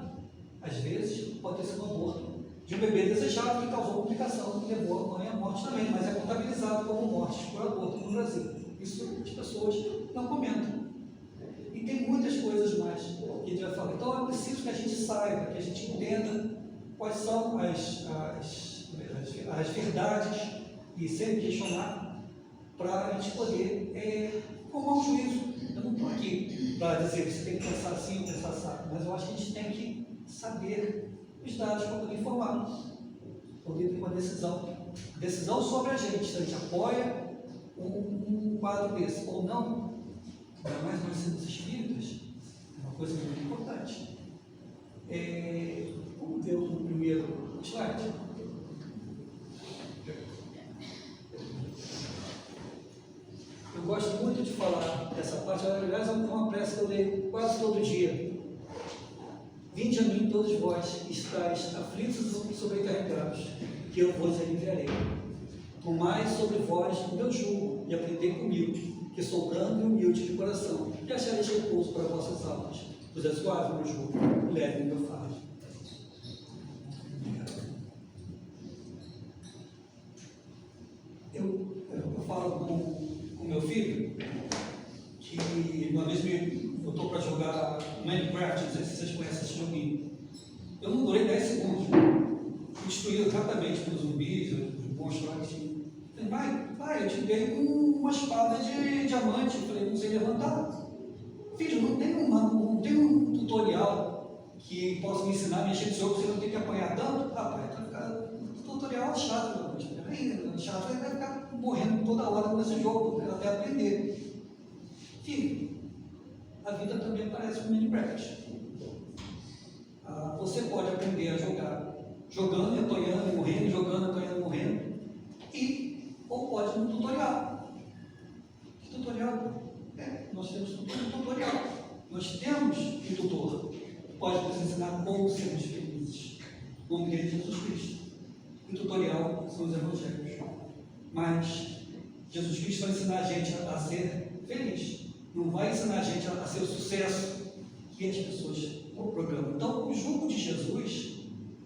Às vezes, pode ter sido um aborto de um bebê desejado que causou complicação, que levou a mãe à morte também, mas é contabilizado como morte por aborto no Brasil. Isso as pessoas não comentam. E tem muitas coisas mais que a gente vai falar. Então é preciso que a gente saiba, que a gente entenda quais são as verdades e sempre questionar para a gente poder formar um juízo. Eu não estou aqui para dizer que você tem que pensar assim ou pensar assim, mas eu acho que a gente tem que saber os dados para poder informar, poder ter uma decisão sobre a gente, se a gente apoia um quadro desse ou não. ainda mais nós sendo espíritas, é uma coisa muito importante. Vamos ver o primeiro slide. Eu gosto muito de falar dessa parte, aliás, é uma prece que eu leio quase todo dia. Vinde a mim todos vós que estáis aflitos e sobrecarregados, que eu vos aliviarei. Tomai sobre vós o meu jugo e aprendei comigo, que sou brando e humilde de coração, e achareis repouso para vossas almas, pois é suave o meu jugo, leve o meu fardo. Eu falo com meu filho que uma vez me botou para jogar Minecraft, não sei se vocês conhecem esse joguinho. Eu não durei 10 segundos, fui destruído rapidamente pelos zumbis, os monstros lá que tinham. Pai, eu te dei uma espada de diamante. Eu falei, não sei levantar. Filho, não tem um tutorial que possa me ensinar a mexer no jogo, você não tem que apanhar tanto? Pai, vai ficar tutorial chato, chato, vai ficar morrendo toda hora nesse jogo, até aprender. Filho, a vida também parece um Minecraft. Você pode aprender a jogar jogando, apanhando e morrendo, jogando, apanhando e morrendo, ou pode no tutorial. Que tutorial? Nós temos um tutorial. Nós temos um tutor que pode nos ensinar como sermos felizes. O nome dele é Jesus Cristo. O tutorial são os evangelhos. Mas Jesus Cristo vai ensinar a gente a ser feliz. Não vai ensinar a gente a ser o sucesso que as pessoas programam. Então, o jugo de Jesus,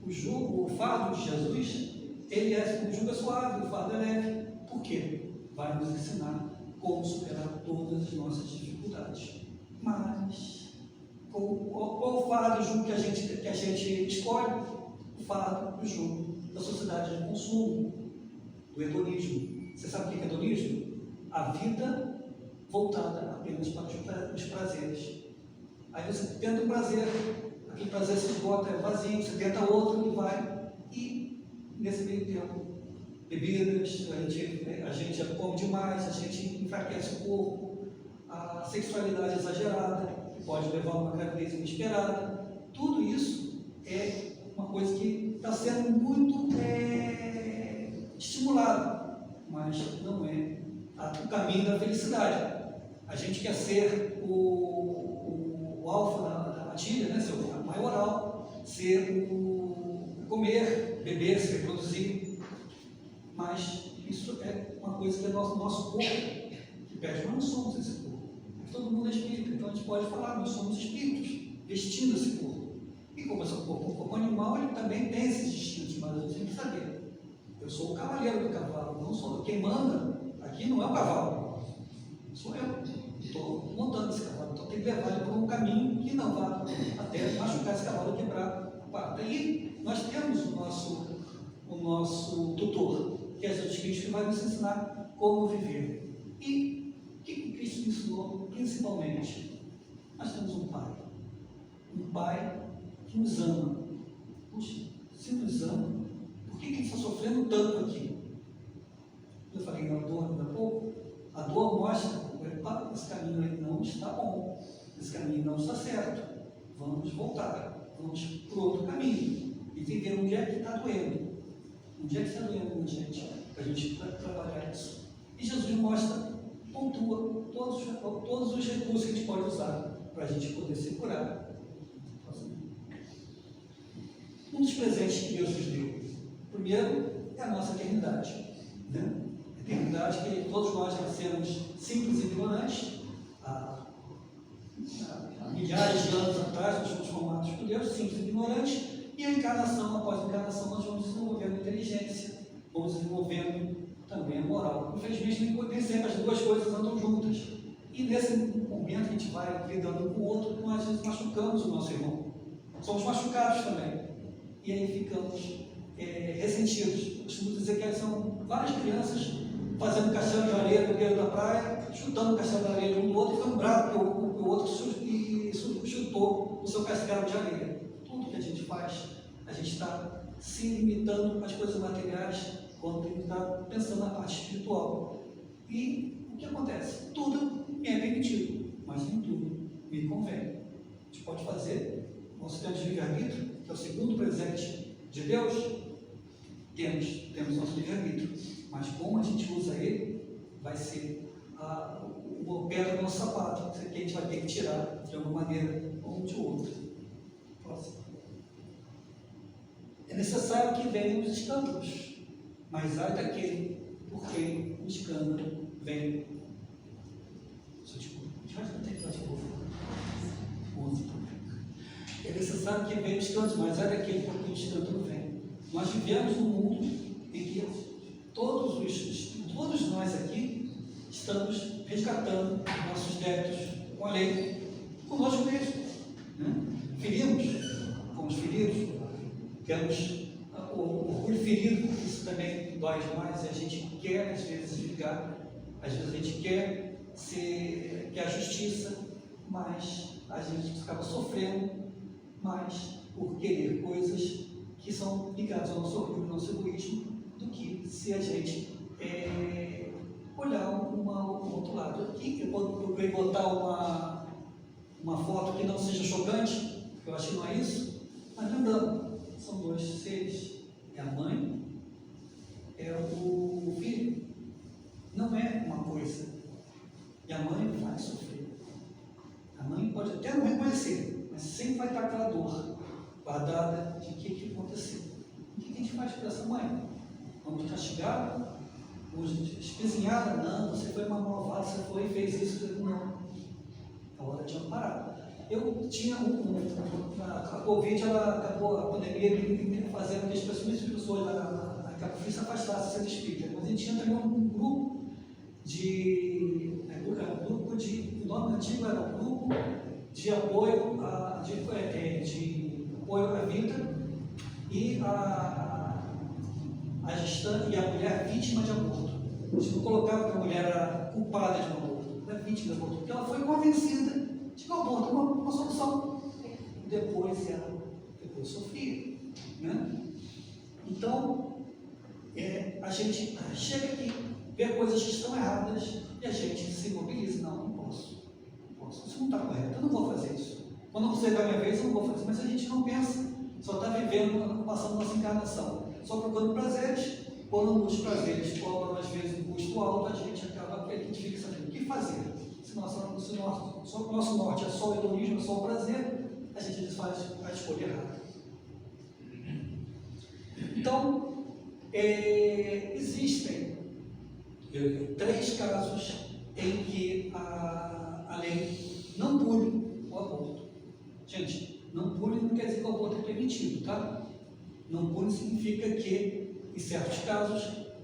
o fardo de Jesus, o jugo é suave, o fardo é leve. Por quê? Vai nos ensinar como superar todas as nossas dificuldades. Mas, qual o fardo, o jugo que a gente escolhe? O fardo, o jugo da sociedade de consumo, do hedonismo. Você sabe o que é hedonismo? A vida voltada apenas para os prazeres. Aí você tenta um prazer, aquele prazer se esgota, é vazio, você tenta outro e vai. E nesse meio tempo, bebidas, a gente come demais, a gente enfraquece o corpo, a sexualidade exagerada, que pode levar a uma gravidez inesperada. Tudo isso é uma coisa que está sendo muito estimulado, mas não é o caminho da felicidade. A gente quer ser o alfa da matilha, né? Ser o maioral, ser comer, beber, se reproduzir. Mas isso é uma coisa que é nosso corpo que pede. Nós não somos esse corpo. Todo mundo é espírito, então a gente pode falar, nós somos espíritos vestindo esse corpo. E como esse corpo, o corpo animal, ele também tem esses instintos, mas a gente tem que saber. Eu sou o cavaleiro do cavalo, não sou. Quem manda aqui não é o cavalo, sou eu. Estou montando esse cavalo, então tem que levar ele por um caminho que não vá até machucar esse cavalo e quebrar a pata. E nós temos o nosso tutor, que é Jesus Cristo, que vai nos ensinar como viver. E o que Cristo nos ensinou principalmente? Nós temos um Pai que nos ama. Puxa, se nos ama, por que ele está sofrendo tanto aqui? Eu falei na dor ainda há pouco. A dor mostra, esse caminho aí não está bom, esse caminho não está certo, vamos voltar, vamos para o outro caminho e ver onde é que está doendo, onde é que está doendo, gente, para a gente trabalhar isso. E Jesus pontua todos os recursos que a gente pode usar para a gente poder se curar. Um dos presentes que Deus nos deu, primeiro, é a nossa eternidade, né? Eternidade que todos nós nascemos simples e ignorantes, há milhares de anos atrás nós fomos formados por Deus, simples e ignorantes, e a encarnação, após a encarnação, nós vamos desenvolvendo a inteligência, vamos desenvolvendo também a moral. Infelizmente, nem sempre as duas coisas andam juntas. E nesse momento que a gente vai lidando com o outro, nós às vezes machucamos o nosso irmão. Somos machucados também. E aí ficamos ressentidos. Eu costumo dizer que são várias crianças fazendo castelo de areia no beiro da praia, chutando o castelo de areia um do outro e ficando bravo porque o outro chutou o seu castelo de areia. Tudo que a gente faz, a gente está se limitando às coisas materiais quando tem que estar pensando na parte espiritual. E o que acontece? Tudo é permitido, mas nem tudo me convém. A gente pode fazer, nós temos livre-arbítrio, que é o segundo presente de Deus, temos nosso livre-arbítrio, mas como a gente usa ele, vai ser o pé do nosso sapato, que a gente vai ter que tirar de alguma maneira ou de outra. Próximo. É necessário que venham os escândalos, mas ai daquele por quem o escândalo vem. É necessário que venham os escândalos, mas ai daquele por quem o escândalo vem. Nós vivemos num mundo em que todos nós aqui estamos resgatando nossos débitos com a lei, conosco mesmo. Fomos feridos, temos o orgulho ferido, isso também dói demais, a gente quer às vezes ligar, às vezes a gente quer a justiça, mas a gente acaba sofrendo mais por querer coisas que são ligadas ao nosso orgulho, ao nosso egoísmo, do que se a gente olhar um outro lado. Aqui eu procurei botar uma foto que não seja chocante, eu acho que não é isso, mas lembrando, são dois seres, é a mãe, é o filho, não é uma coisa, e a mãe vai sofrer, a mãe pode até não reconhecer, mas sempre vai estar aquela dor guardada de o que aconteceu. O que a gente faz para essa mãe? Vamos castigar? Vamos espezinhar? Não, você foi uma malvada, você foi e fez isso. Não. É hora de amparar. Eu tinha a Covid, ela acabou, a pandemia, fazendo que as pessoas da Cabo se afastassem, se espírita. Mas a gente tinha também um grupo o nome antigo era um grupo de apoio à vida e a gestante e a mulher vítima de aborto. A gente não colocava que a mulher era culpada de um aborto, era vítima de aborto, porque ela foi convencida de que o aborto é uma solução. Depois ela sofria. Né? Então, a gente chega aqui, vê coisas que estão erradas e a gente se mobiliza. Não posso. Isso não está correto, eu não vou fazer isso. Quando você dá a minha vez, eu não vou fazer. Mas a gente não pensa, só está vivendo, passando nossa encarnação, só procurando prazeres. Quando os prazeres cobram, às vezes, um custo alto, a gente acaba que a gente fica sabendo o que fazer. Se o nosso norte é só o hedonismo, é só o prazer, a gente faz a escolha errada. Então, existem 3 casos em que a lei não pune o aborto. Gente, não pune não quer dizer que o aborto é permitido, tá? Não pune significa que, em certos casos,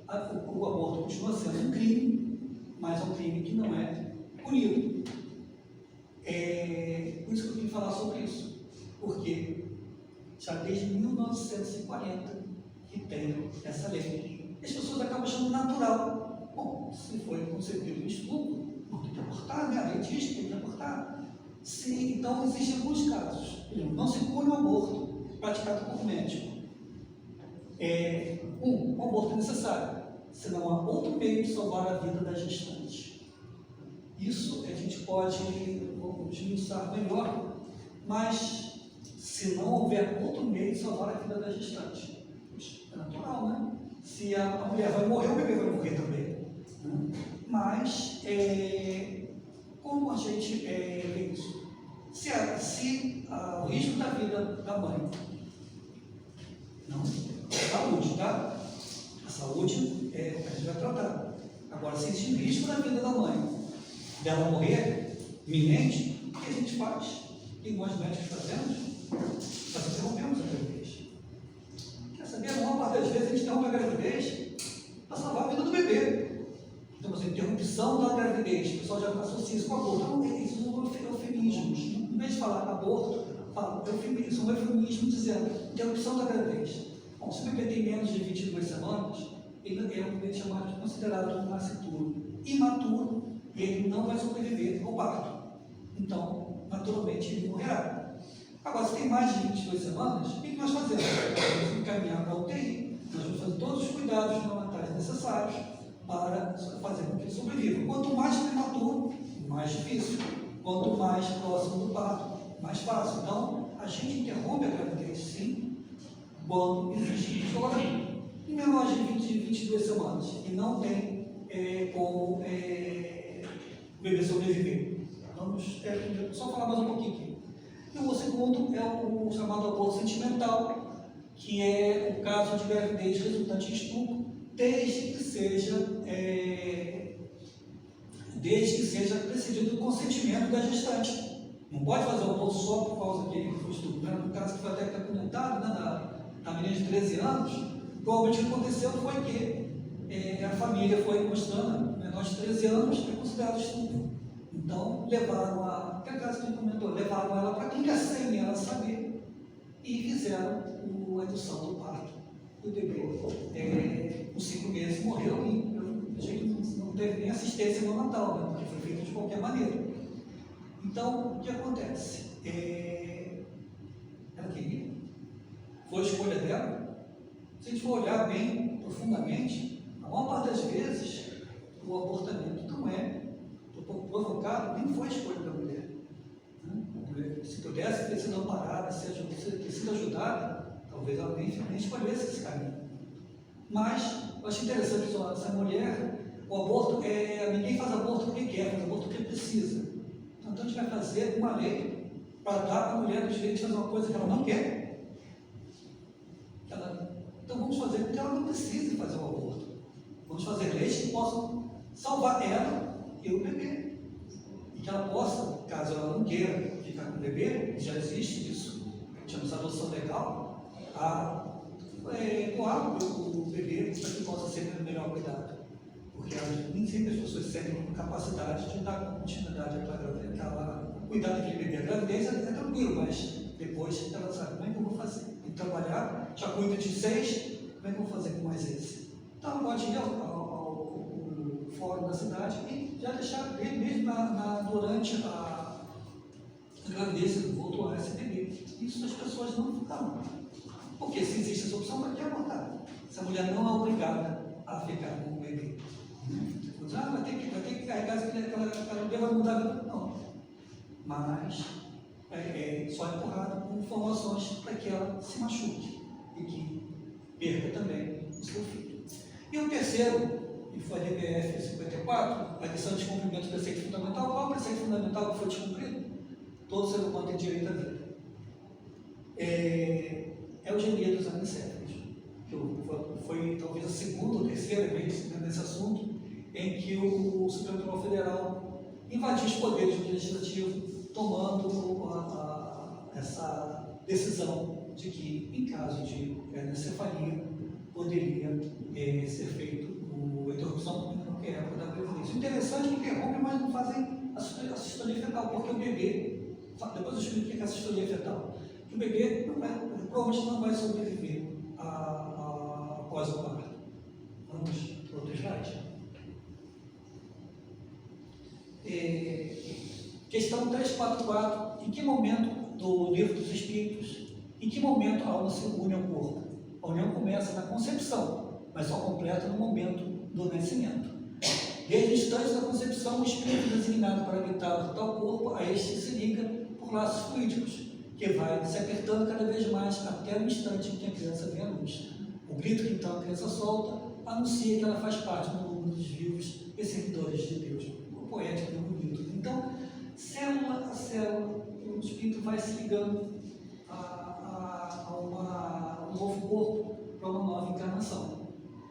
o aborto continua sendo um crime, mas é um crime que não é punido. Por isso que eu queria falar sobre isso, porque já desde 1940 que tem essa lei. As pessoas acabam achando natural. Bom, se foi concebido um estupro, não tem que abortar, né? A lei diz que tem que abortar. Então, existem alguns casos. Não se pune o aborto praticado por médico. O aborto é necessário, senão há outro meio de salvar a vida da gestante. Isso a gente pode esmiuçar melhor, mas se não houver outro meio de salvar a vida da gestante, é natural, né? Se a mulher vai morrer, o bebê vai morrer também. Né? Mas, como a gente vê isso? Se o risco da vida da mãe, não, saúde, tá? A saúde a gente vai tratar. Agora, se existe o risco da vida da mãe, dela morrer, iminente, o que a gente faz? O que nós médicos fazemos? Nós interrompemos a gravidez. Quer saber? A maior parte das vezes a gente interrompe a gravidez para salvar a vida do bebê. Então, a interrupção da gravidez, o pessoal já associa isso com aborto. Então, isso são eufemismos. Em vez de falar aborto, fala eufemismo, são eufemismos dizendo interrupção da gravidez. Bom, se o bebê tem menos de 22 semanas, ele é um bebê considerado nascituro, imaturo, e ele não vai sobreviver ao parto. Então, naturalmente, ele morrerá. Agora, se tem mais de 22 semanas, o que nós fazemos? Nós vamos encaminhar para a UTI, nós vamos fazer todos os cuidados neonatais necessários para fazer com que ele sobreviva. Quanto mais prematuro, mais difícil. quanto mais próximo do parto, mais fácil. Então, a gente interrompe a gravidez, sim, quando existe risco. Em menores de 20 e 22 semanas, e não tem como o bebê sobreviver. Vamos só falar mais um pouquinho aqui. E o segundo é o chamado aborto sentimental, que é o caso de gravidez resultante em estupro, desde que seja precedido do consentimento da gestante. Não pode fazer o aborto só por causa que foi estupro. No caso que foi até documentado, da menina de 13 anos, provavelmente o que aconteceu foi que a família foi mostrando, menor de 13 anos é considerado estupro. Então, levaram aquele caso que a gente comentou, levaram ela para quem sem ela saber e fizeram a indução do parto do bebê. Com 5 meses morreu e a gente não teve nem assistência neonatal, né, porque foi feito de qualquer maneira. Então, o que acontece? Ela queria, foi a escolha dela. Se a gente for olhar bem profundamente, a maior parte das vezes o abortamento não é provocado, nem foi a escolha da mulher. Se pudesse ter sido amparada, ter sido ajudada, talvez ela nem escolhesse esse caminho. Mas eu acho interessante essa mulher, o aborto, ninguém faz aborto porque quer, faz aborto porque precisa. Então a gente vai fazer uma lei para dar para a mulher o direito de fazer uma coisa que ela não quer. Então vamos fazer porque ela não precisa fazer o aborto. Vamos fazer leis que possam salvar ela e o bebê. E que ela possa, caso ela não queira ficar com o bebê, já existe isso, chamamos adoção legal, doar o bebê para que possa ser melhor cuidado. Porque nem sempre as pessoas sentem capacidade de dar continuidade àquela cuidar daquele bebê. A gravidez é tranquilo, mas depois ela sabe como é que eu vou fazer. Tem que trabalhar, já cuido de 6, como é que eu vou fazer com mais esse? Então ela pode ir ao fórum da cidade e já deixar ele mesmo durante a gravidez, vou doar esse bebê. Isso as pessoas não ficam. Porque se existe essa opção, para que abortar? Essa mulher não é obrigada a ficar com o bebê. Vai ter que carregar aquela bebê, vai mudar a vida. Não. Mas só empurrada com informações para que ela se machuque e que perca também o seu filho. E o terceiro, que foi a DPF 54, a lição de descumprimento do preceito fundamental. Qual é o preceito fundamental que foi descumprido? Todo ser humano tem direito à vida. É o gemido dos ancestrais, que foi talvez a segunda ou terceira vez nesse assunto em que o Supremo Tribunal Federal invadiu os poderes do Legislativo, tomando essa decisão de que, em caso de anencefalia, poderia ser feito a interrupção que é da previdência. O interessante é que interrompem, mas não fazem a sistolia fetal, porque o bebê, depois eu explico o que é a sistolia fetal, que o bebê provavelmente não vai sobreviver após o parto. Vamos para outro slide. Questão 344. Em que momento do livro dos Espíritos, em que momento a alma se une ao corpo? A união começa na concepção, mas só completa no momento do nascimento. Desde o instante da concepção, o espírito designado para habitar tal corpo, a este se liga por laços fluídicos, que vai se apertando cada vez mais até o instante em que a criança vê a luz. O grito que então a criança solta anuncia que ela faz parte do mundo dos vivos e servidores de Deus. O poético e bonito. Então, célula a célula, o espírito vai se ligando a um novo corpo para uma nova encarnação.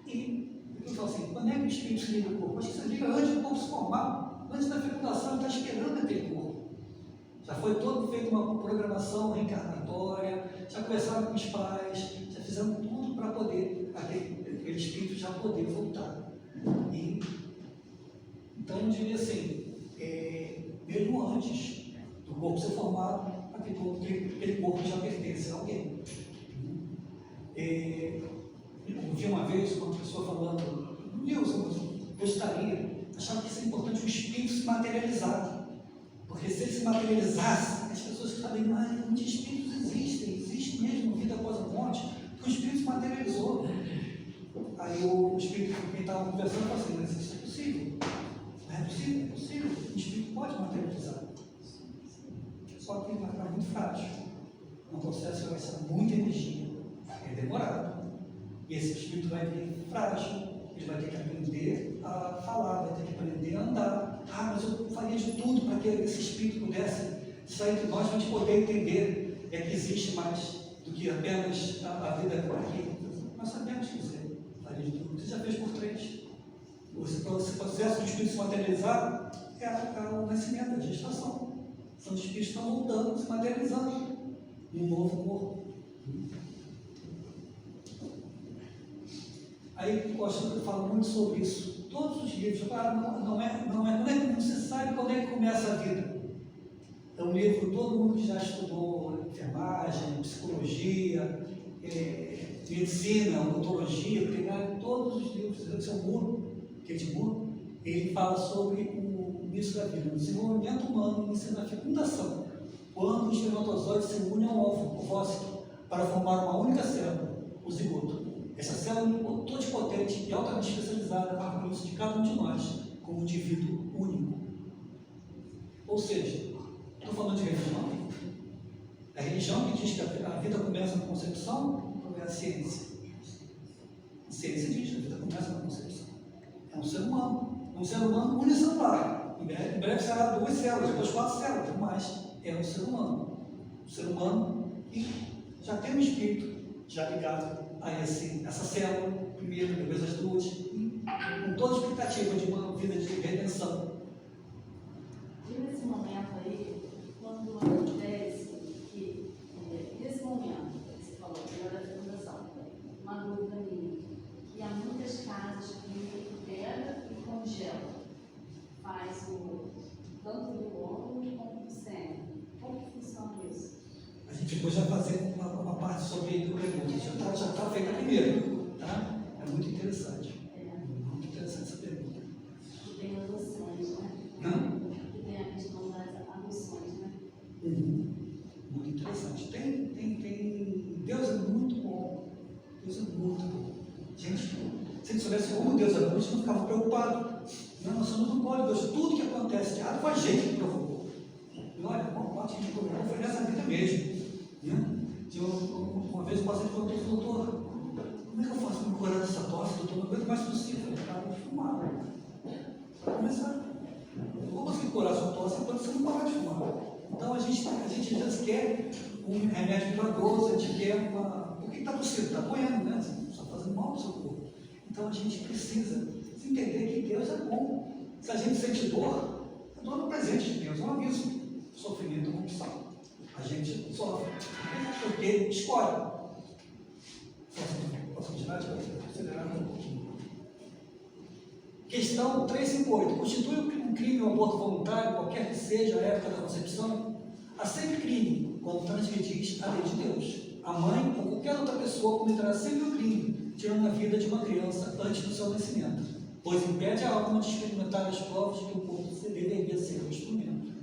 E eu falo assim, quando é que o espírito se liga ao corpo? Acho que se liga antes do corpo se formar, antes da fecundação, ele está esperando aquele corpo. Já foi todo feito uma programação reencarnatória, já conversaram com os pais, já fizeram tudo para poder aquele espírito já poder voltar. Então eu diria assim, mesmo antes do corpo ser formado, aquele corpo já pertence a alguém. Eu vi uma vez uma pessoa falando, eu gostaria, achava que isso é importante o espírito se materializar. Porque se ele se materializasse, as pessoas sabem, onde espíritos existem, existe mesmo vida após a morte, porque o espírito se materializou. Aí o espírito com quem estava conversando falou assim, mas isso é possível. Não é possível, é possível. O espírito pode materializar. só que vai ficar muito frágil. É um processo que vai ser muita energia, é demorado. E esse espírito vai vir frágil, ele vai ter que aprender a falar, vai ter que aprender a andar. Ah, mas eu faria de tudo para que esse espírito pudesse sair de nós, para a gente poder entender que existe mais do que apenas a vida aqui. Nós sabemos que você faria de tudo, você já fez por 3. Esse processo do espírito se materializar é o nascimento, a gestação. São os espíritos que estão voltando, se materializando num novo corpo. Aí o Costa fala muito sobre isso. Todos os livros, não é que você sabe quando é que começa a vida. É um livro, todo mundo que já estudou enfermagem, psicologia, medicina, odontologia, pegar todos os livros, o seu Muro, Kate Moore, ele fala sobre o início da vida, o desenvolvimento humano, o início da fecundação, quando os espermatozoides se unem ao ovócito para formar uma única célula, o zigoto. Essa célula é todipotente e altamente especializada para o uso de cada um de nós como indivíduo único. Ou seja, estou falando de religião. A religião que diz que a vida começa na concepção, ou é a ciência? A ciência diz que a vida começa na concepção. É um ser humano. É um ser humano unicelular. Em breve será 2 células, depois 4 células, mas é um ser humano. Um ser humano que já tem um espírito já ligado a essa célula, primeiro, depois as 2, com toda a expectativa de uma vida de redenção. E nesse momento aí, quando acontece que, nesse momento, que você falou, da fecundação, uma dúvida minha, que há muitas casas que pega e congela, faz tanto do óvulo como do sêmen. Como que funciona isso? A gente depois vai fazer uma parte sobre perguntas. Já está feita primeiro, tá? É muito interessante. Muito interessante essa pergunta. Que tem adoções, né? Não? Que tem a questão das adoções, né? Muito interessante. Deus é muito bom. Deus é muito bom. Gente, se a gente soubesse como Deus é bom, a gente não ficava preocupado. Não, nós somos um bom Deus. Tudo que acontece de errado foi a gente que provocou. E olha, a gente provocou foi nessa vida mesmo. Né? Uma vez o paciente perguntou, doutor, como é que eu faço para me curar dessa tosse, doutor? Não aguento mais possível. Eu estava de fumar. Para começar. Eu vou conseguir curar a sua tosse enquanto você não parar de fumar. Então a gente às vezes quer um remédio milagroso, a gente quer uma. Por que está tossindo? Está doendo, né? Você está fazendo mal para o seu corpo. Então a gente precisa entender que Deus é bom. Se a gente sente dor, é dor no presente de Deus, é um aviso. Sofrimento é uma opção. A gente sofre, porque escolhe. Posso continuar? Acelerar um pouquinho. Questão 358. Constitui um crime o aborto voluntário, qualquer que seja a época da concepção? Há sempre crime quando transgredis a lei de Deus. A mãe ou qualquer outra pessoa cometerá sempre o crime, tirando a vida de uma criança antes do seu nascimento, pois impede a alma de experimentar as provas de que o corpo deveria ser um instrumento.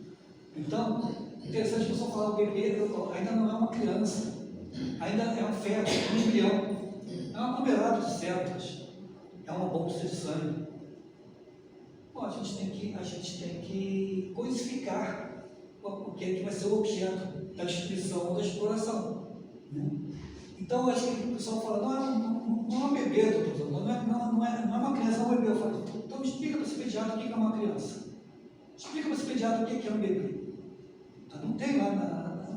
Então, interessante que eu só falar, o bebê ainda não é uma criança, ainda é um feto, um embrião, é um aglomerado de células, é uma bolsa de sangue. Bom, a gente tem que codificar o que vai ser o objeto da destruição ou da exploração. Né? Então, acho que o pessoal fala, não é um bebê, doutor, não é uma criança, é um bebê. Eu falo, então me explica para esse pediatra o que é uma criança. Explica para esse pediatra o que é um bebê. Não tem lá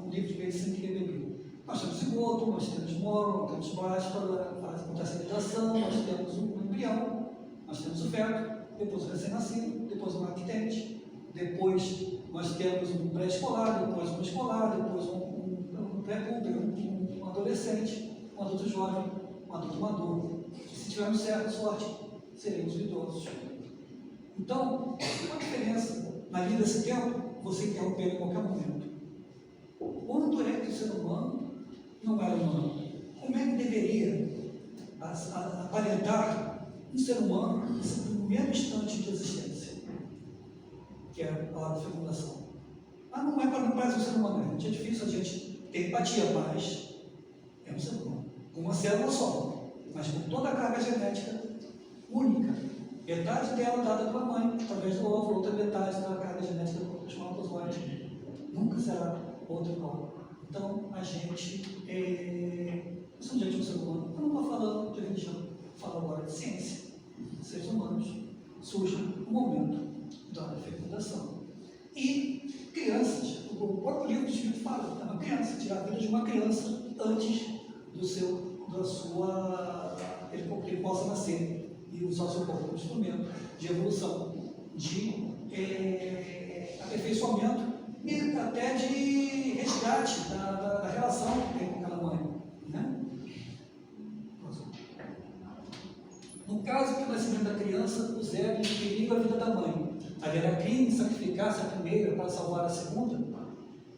no livro de medicina que é bebê. Nós temos zigoto, nós temos moro, nós temos báscula, acontece a alimentação, nós temos um embrião, nós temos o feto, depois o recém-nascido, depois o lactente, depois nós temos um pré-escolar, depois um escolar, depois um pré-público, um adolescente, um adulto jovem, um adulto maduro. Se tivermos sorte, seremos idosos. Então, qual a diferença na linha desse tempo? Você interromper em qualquer momento. Quando é que o ser humano não era humano? Como é que deveria aparentar um ser humano no mesmo instante de existência? Que é a hora da fecundação. Não é para não parecer um ser humano, gente. É difícil a gente ter empatia, mas é um ser humano. Com uma célula só, mas com toda a carga genética única. Metade dela dada pela mãe, através do óvulo, outra metade da carga genética do espermatozoide. Nunca será outro igual. Então, a gente somos gente do ser humano. Eu não estou falando de religião, falo agora de ciência. Seres humanos surgem no momento da fecundação. E crianças, o próprio livro do Espírito fala, é uma criança, tirar a vida de uma criança antes da sua, ele possa nascer e usar o seu corpo como instrumento de evolução, de aperfeiçoamento e até de resgate da relação que tem com aquela mãe. Né? No caso do nascimento da criança, puser em perigo a vida da mãe, haverá crime em sacrificar-se a primeira para salvar a segunda?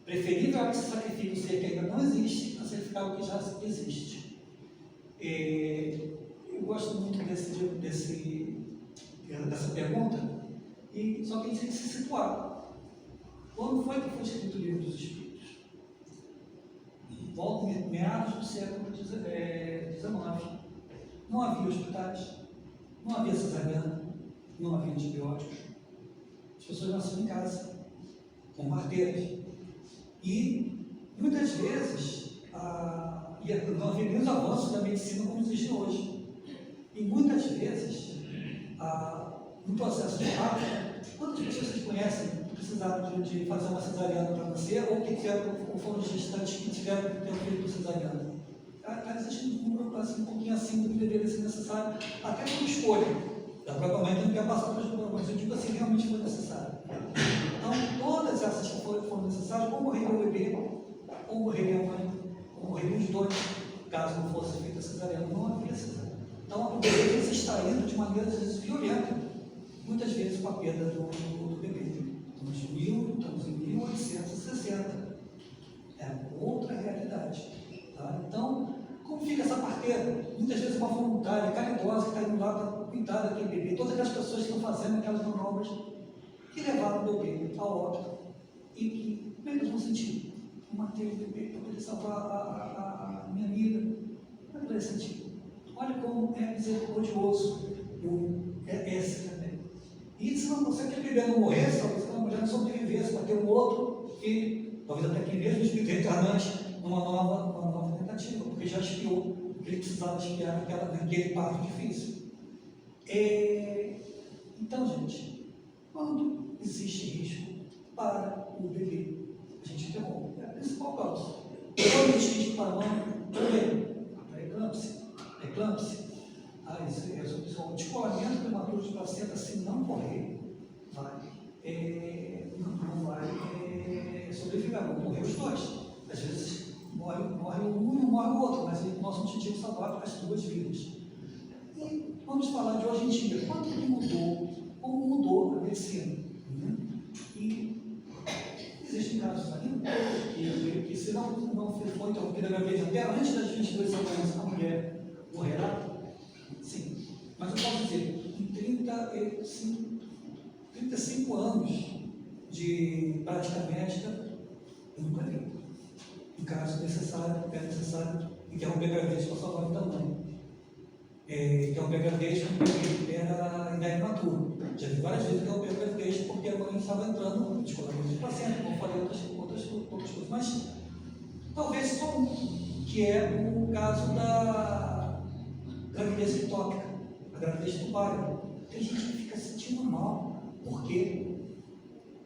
Preferível é que se sacrifique o ser que ainda não existe a sacrificar o que já existe. Eu gosto muito dessa pergunta, e só que a gente tem que se situar. Quando foi que foi escrito o Livro dos Espíritos? Volta meados do século XIX. Não havia hospitais, não havia cesariana, não havia antibióticos. As pessoas nasciam em casa, com parteiras. E muitas vezes não havia nem os avanços da medicina como existem hoje. E muitas vezes, no processo de parto, quantas pessoas vocês conhecem que precisaram de fazer uma cesariana para nascer, ou que foram gestantes que tiveram que ter feito cesariana? Existe um número assim, um pouquinho acima do que deveria ser necessário, até por escolha da própria mãe, que não quer passar pelas problemas. Eu digo assim, realmente foi necessário. Então, todas essas que foram necessárias, ou morreria o bebê, ou morreria a mãe, ou morreriam os dois, caso não fosse feita a cesariana. Não havia cesariana. Então, o bebê foi se extraindo de maneira violenta, muitas vezes com a perda do bebê. Estamos em 1860. É outra realidade. Tá? Então, como fica essa parteira? Muitas vezes uma voluntária caridosa que está indo lá para cuidar daquele bebê. Todas aquelas pessoas que estão fazendo aquelas manobras que levaram o bebê ao óbito e que, como é que eles vão sentir? Eu matei o bebê para poder salvar a minha amiga. Como é que vai sentir? Olha como é misericordioso esse também. E se não consegue que o bebê não morresse, talvez aquela mulher não sobrevivesse para ter um outro filho, talvez até que mesmo espírito reencarnante, numa nova tentativa, porque já espiou o que ele precisava espiar naquele parto difícil. Então, gente, quando existe risco para o bebê, a gente interrompe. É a principal causa. Quando existe risco para a mãe, também, a eclâmpsia, o descolamento prematuro de placenta, se não correr, não vai sobreviver, vão morrer os dois. Às vezes morre um e não morre o outro, mas o nosso objetivo é salvar as duas vidas. E vamos falar de hoje em dia. Quanto que mudou? Como mudou a medicina? E existem casos ainda que se não for interrompida a gravidez até antes das 22 semanas, a mulher morrerá? Sim. Mas eu posso dizer, em 35 anos de prática médica, eu nunca vi. Em caso necessário, interromper a gravidez para salvar a vida da mãe. Interromper a gravidez quando o bebê ainda é imaturo. Já vi várias vezes interromper a gravidez porque a mãe estava entrando no descolamento de placenta, como eu falei outras coisas. Mas talvez só um, que é o caso da gravidez ectópica, a gravidez tubária. Tem gente que fica sentindo mal porque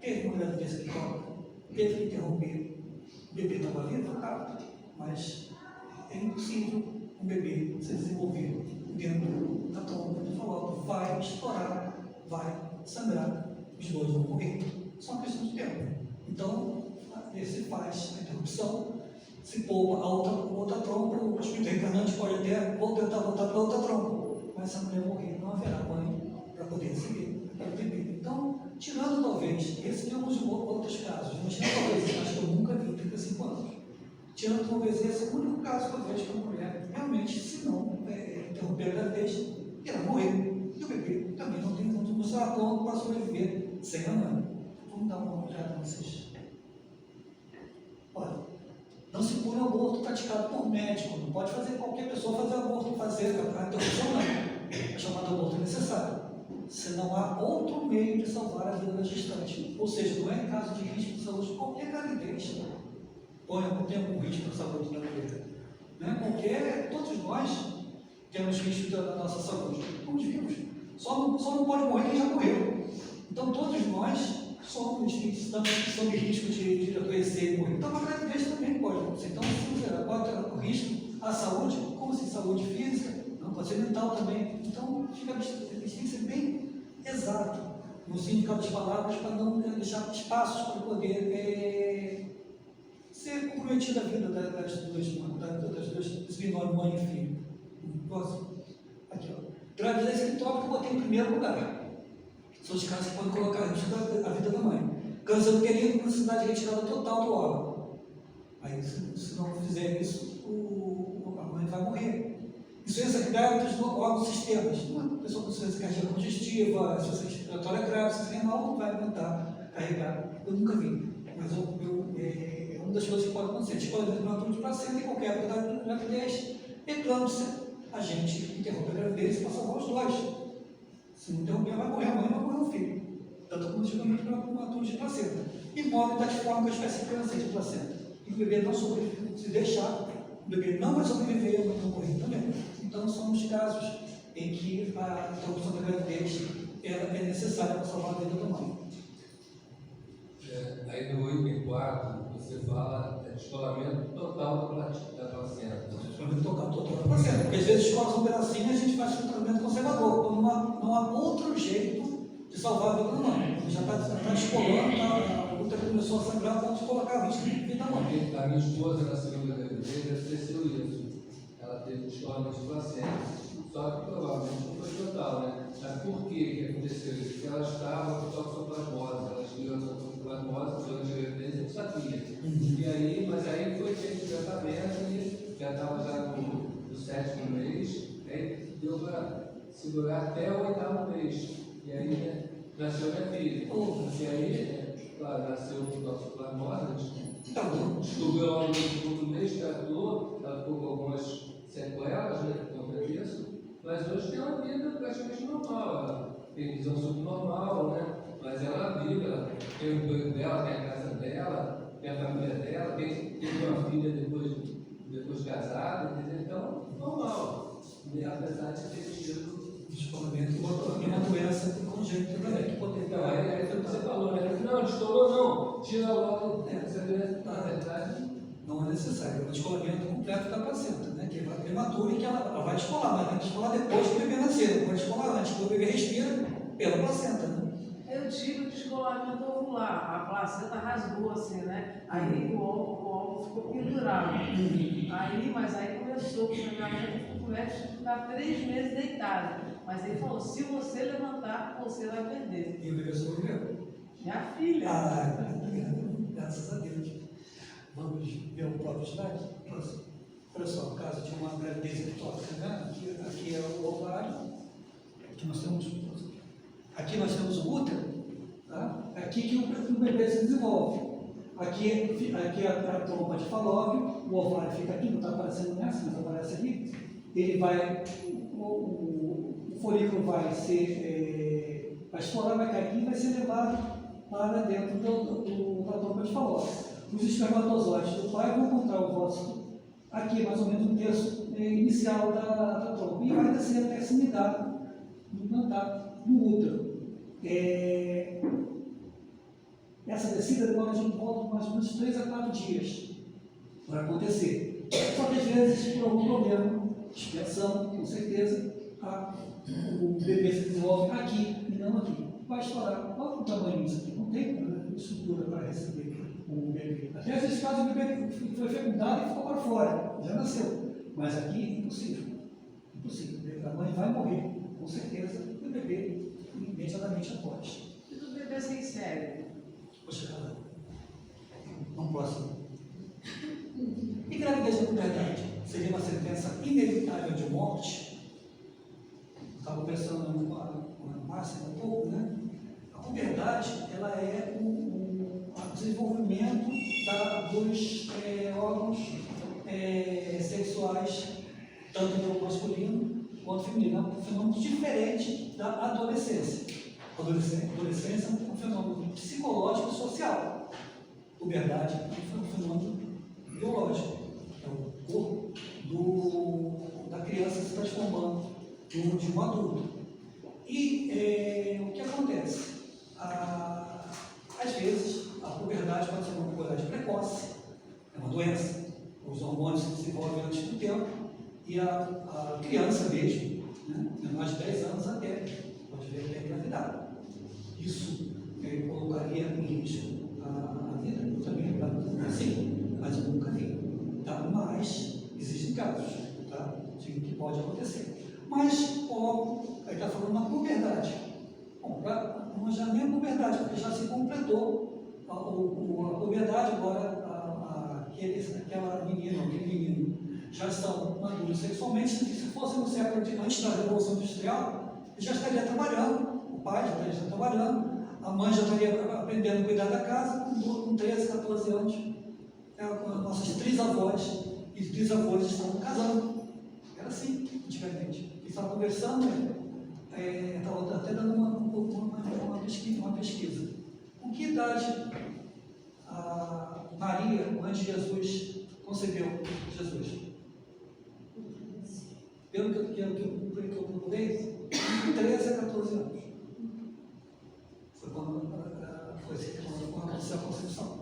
teve uma gravidez ectópica, teve que interromper. O bebê estava vivo, tá? Mas é impossível um bebê se desenvolver dentro da trompa de falópio. Vai estourar, vai sangrar, os dois vão morrer. Só uma questão de tempo. Então, se faz a interrupção, se poupa a outra trompa, o espírito reencarnante pode até tentar voltar para outra trompa, mas se a mulher morrer, não haverá mãe para poder receber aquele bebê. Então, tirando talvez, esse tem alguns outros casos, mas talvez, acho que eu nunca vi 35 anos. Tirando talvez esse, o único caso que eu vejo que a mulher realmente, se não interromper a gravidez, irá morrer. E o bebê também não estará pronto para sobreviver sem a mãe. Vamos dar uma olhada para vocês. Olha, não se põe aborto praticado por médico, não pode fazer qualquer pessoa fazer aborto, fazer a interrupção não. É chamado aborto necessário. Se não há outro meio de salvar a vida da gestante. Ou seja, não é em caso de risco de saúde, qualquer gravidez. tem algum risco para a saúde da mulher. Né? Todos nós temos risco da nossa saúde. Estamos vivos. Só não pode morrer quem já morreu. Então, todos nós estamos em risco de adoecer e morrer. Então, a gravidez também pode acontecer. Então, pode ter risco à saúde, como assim, saúde física, não pode ser mental também. Então, a gente tem que ser bem exato no significado das palavras para não deixar espaços para poder ser comprometida a vida das binômios mãe e filho. Próximo. Aqui, ó. Gravidez é tópico que eu botei em primeiro lugar. São os casos que podem colocar em risco a vida da mãe. Câncer uterino com necessidade de retirada total do órgão. Aí, se não fizer isso, a mãe vai morrer. Insuficiência grave dos órgãos sistemas. Uma pessoa com insuficiência cardíaca congestiva, insuficiência respiratória grave, insuficiência renal não vai aguentar carregar. Eu nunca vi, mas é uma das coisas que pode acontecer. Descolamento prematuro de placenta em qualquer época da gravidez, eclâmpsia, a gente interrompe a gravidez e passa a os dois. Se não interromper, vai morrer a mãe, vai morrer o filho. Tanto como descolamento prematuro de placenta. E morre da forma com a espécie de câncer de placenta. E o bebê não sobrevive, se deixar, o bebê não vai sobreviver, a mãe vai morrer também. Então, são os casos em que a interrupção da gravidez é necessária para salvar a vida da mãe. Aí no item 4, você fala de descolamento total da placenta. Descolamento total da placenta. Porque às vezes escola um pedacinho e a gente faz um tratamento conservador. Então, não há outro jeito de salvar a vida da mãe. Já está descolando, a luta começou a sangrar, pode colocar risco de vida da mãe. A minha esposa, na segunda gravidez, aconteceu isso. Ela teve descolamento de placenta. Só que provavelmente não foi total, né? Mas por que aconteceu isso? Porque ela estava com toxoplasmose, ela escolheu a toxoplasmose durante a gravidez e não sabia. E aí, mas aí foi feito o tratamento e já estava já no 7º mês, aí deu para segurar até o 8º mês. E aí, né, nasceu minha filha. E aí, claro, nasceu o toxoplasmose, descobriu logo no 2º mês, tratou, ela ficou com algumas sequelas, né, por conta disso. Mas hoje tem uma vida praticamente normal, ela tem visão subnormal, né? Mas ela vive, ela tem o emprego dela, tem a casa dela, tem a família dela, teve uma filha depois casada, entendeu? Então, normal. E apesar de ter tido descolamento e uma doença congênita também, que poderia. Então, aí foi o que você falou, né? Não, estourou não, tira logo essa doença, na verdade. Não é necessário, é um descolamento completo da placenta, né? Que é prematuro e que ela vai descolar, mas tem que descolar depois que o bebê nascer, não pode descolar antes, porque o bebê respira pela placenta, né? Eu tive descolamento ovular, a placenta rasgou assim, né? Aí o óvulo ficou pendurado. Mas aí começou, porque minha mãe ficou médico ficar 3 meses deitado. Mas ele falou, se você levantar, você vai perder. E o bebê sobreviveu. Minha filha. Graças a Deus. Vamos ver o próprio slide? Olha só, o caso de uma gravidez ectópica, né? Aqui é o ovário, aqui nós temos o útero, tá? Aqui que o bebê se desenvolve. Aqui é a trompa de Falópio, o ovário fica aqui, não está aparecendo nessa, mas aparece ali. Ele vai, o folículo vai explorar, vai cair aqui e vai ser levado para dentro da trompa de Falópio. Os espermatozoides do pai vão encontrar o óvulo aqui, mais ou menos no terço inicial da trompa, e vai descer até se implantar no útero. Essa descida demora de volta de mais ou menos 3 a 4 dias para acontecer. Só que às vezes, por algum problema, expressão, com certeza, o bebê se desenvolve aqui e não aqui. Vai estourar. Qual é o tamanho disso aqui? Não tem estrutura para receber o bebê. Até às vezes, caso o bebê foi fecundado e ficou para fora, já nasceu. Mas aqui, impossível. Impossível. A mãe vai morrer, com certeza, e o bebê imediatamente após. E do bebê sem cérebro? Vou chegar lá. Vamos próximo. E gravidez da puberdade? Seria uma sentença inevitável de morte? Estava pensando no Márcia um pouco, né? A puberdade, ela é o desenvolvimento dos órgãos sexuais, tanto do masculino quanto feminino. É um fenômeno diferente da adolescência. A adolescência é um fenômeno psicológico e social. Puberdade é um fenômeno biológico, é o corpo da criança se transformando de um adulto. E o que acontece? Às vezes, a puberdade pode ser uma puberdade precoce, é uma doença, os hormônios se desenvolvem antes do tempo, e a criança mesmo, né, menor de 10 anos até, pode vir até engravidar. Isso colocaria em risco a vida, eu também, sim, mas eu nunca vi. Tá? Mas existem casos, tá? De que pode acontecer. Mas, logo, aí está falando uma puberdade. Bom, não já nem a puberdade, porque já se completou a puberdade, agora aquela menina, aquele menino, já estão maduros sexualmente. Se fosse no século antes da Revolução Industrial, ele já estaria trabalhando, o pai já estaria trabalhando, a mãe já estaria aprendendo a cuidar da casa, com 13, 14 anos. Nossas trisavós e trisavós estavam casando. Era assim, antigamente. E estava conversando, estava até dando uma pesquisa. Com que idade a Maria, antes de Jesus, concebeu Jesus? Pelo que eu procurei, de 13 a 14 anos. Foi quando aconteceu a concepção.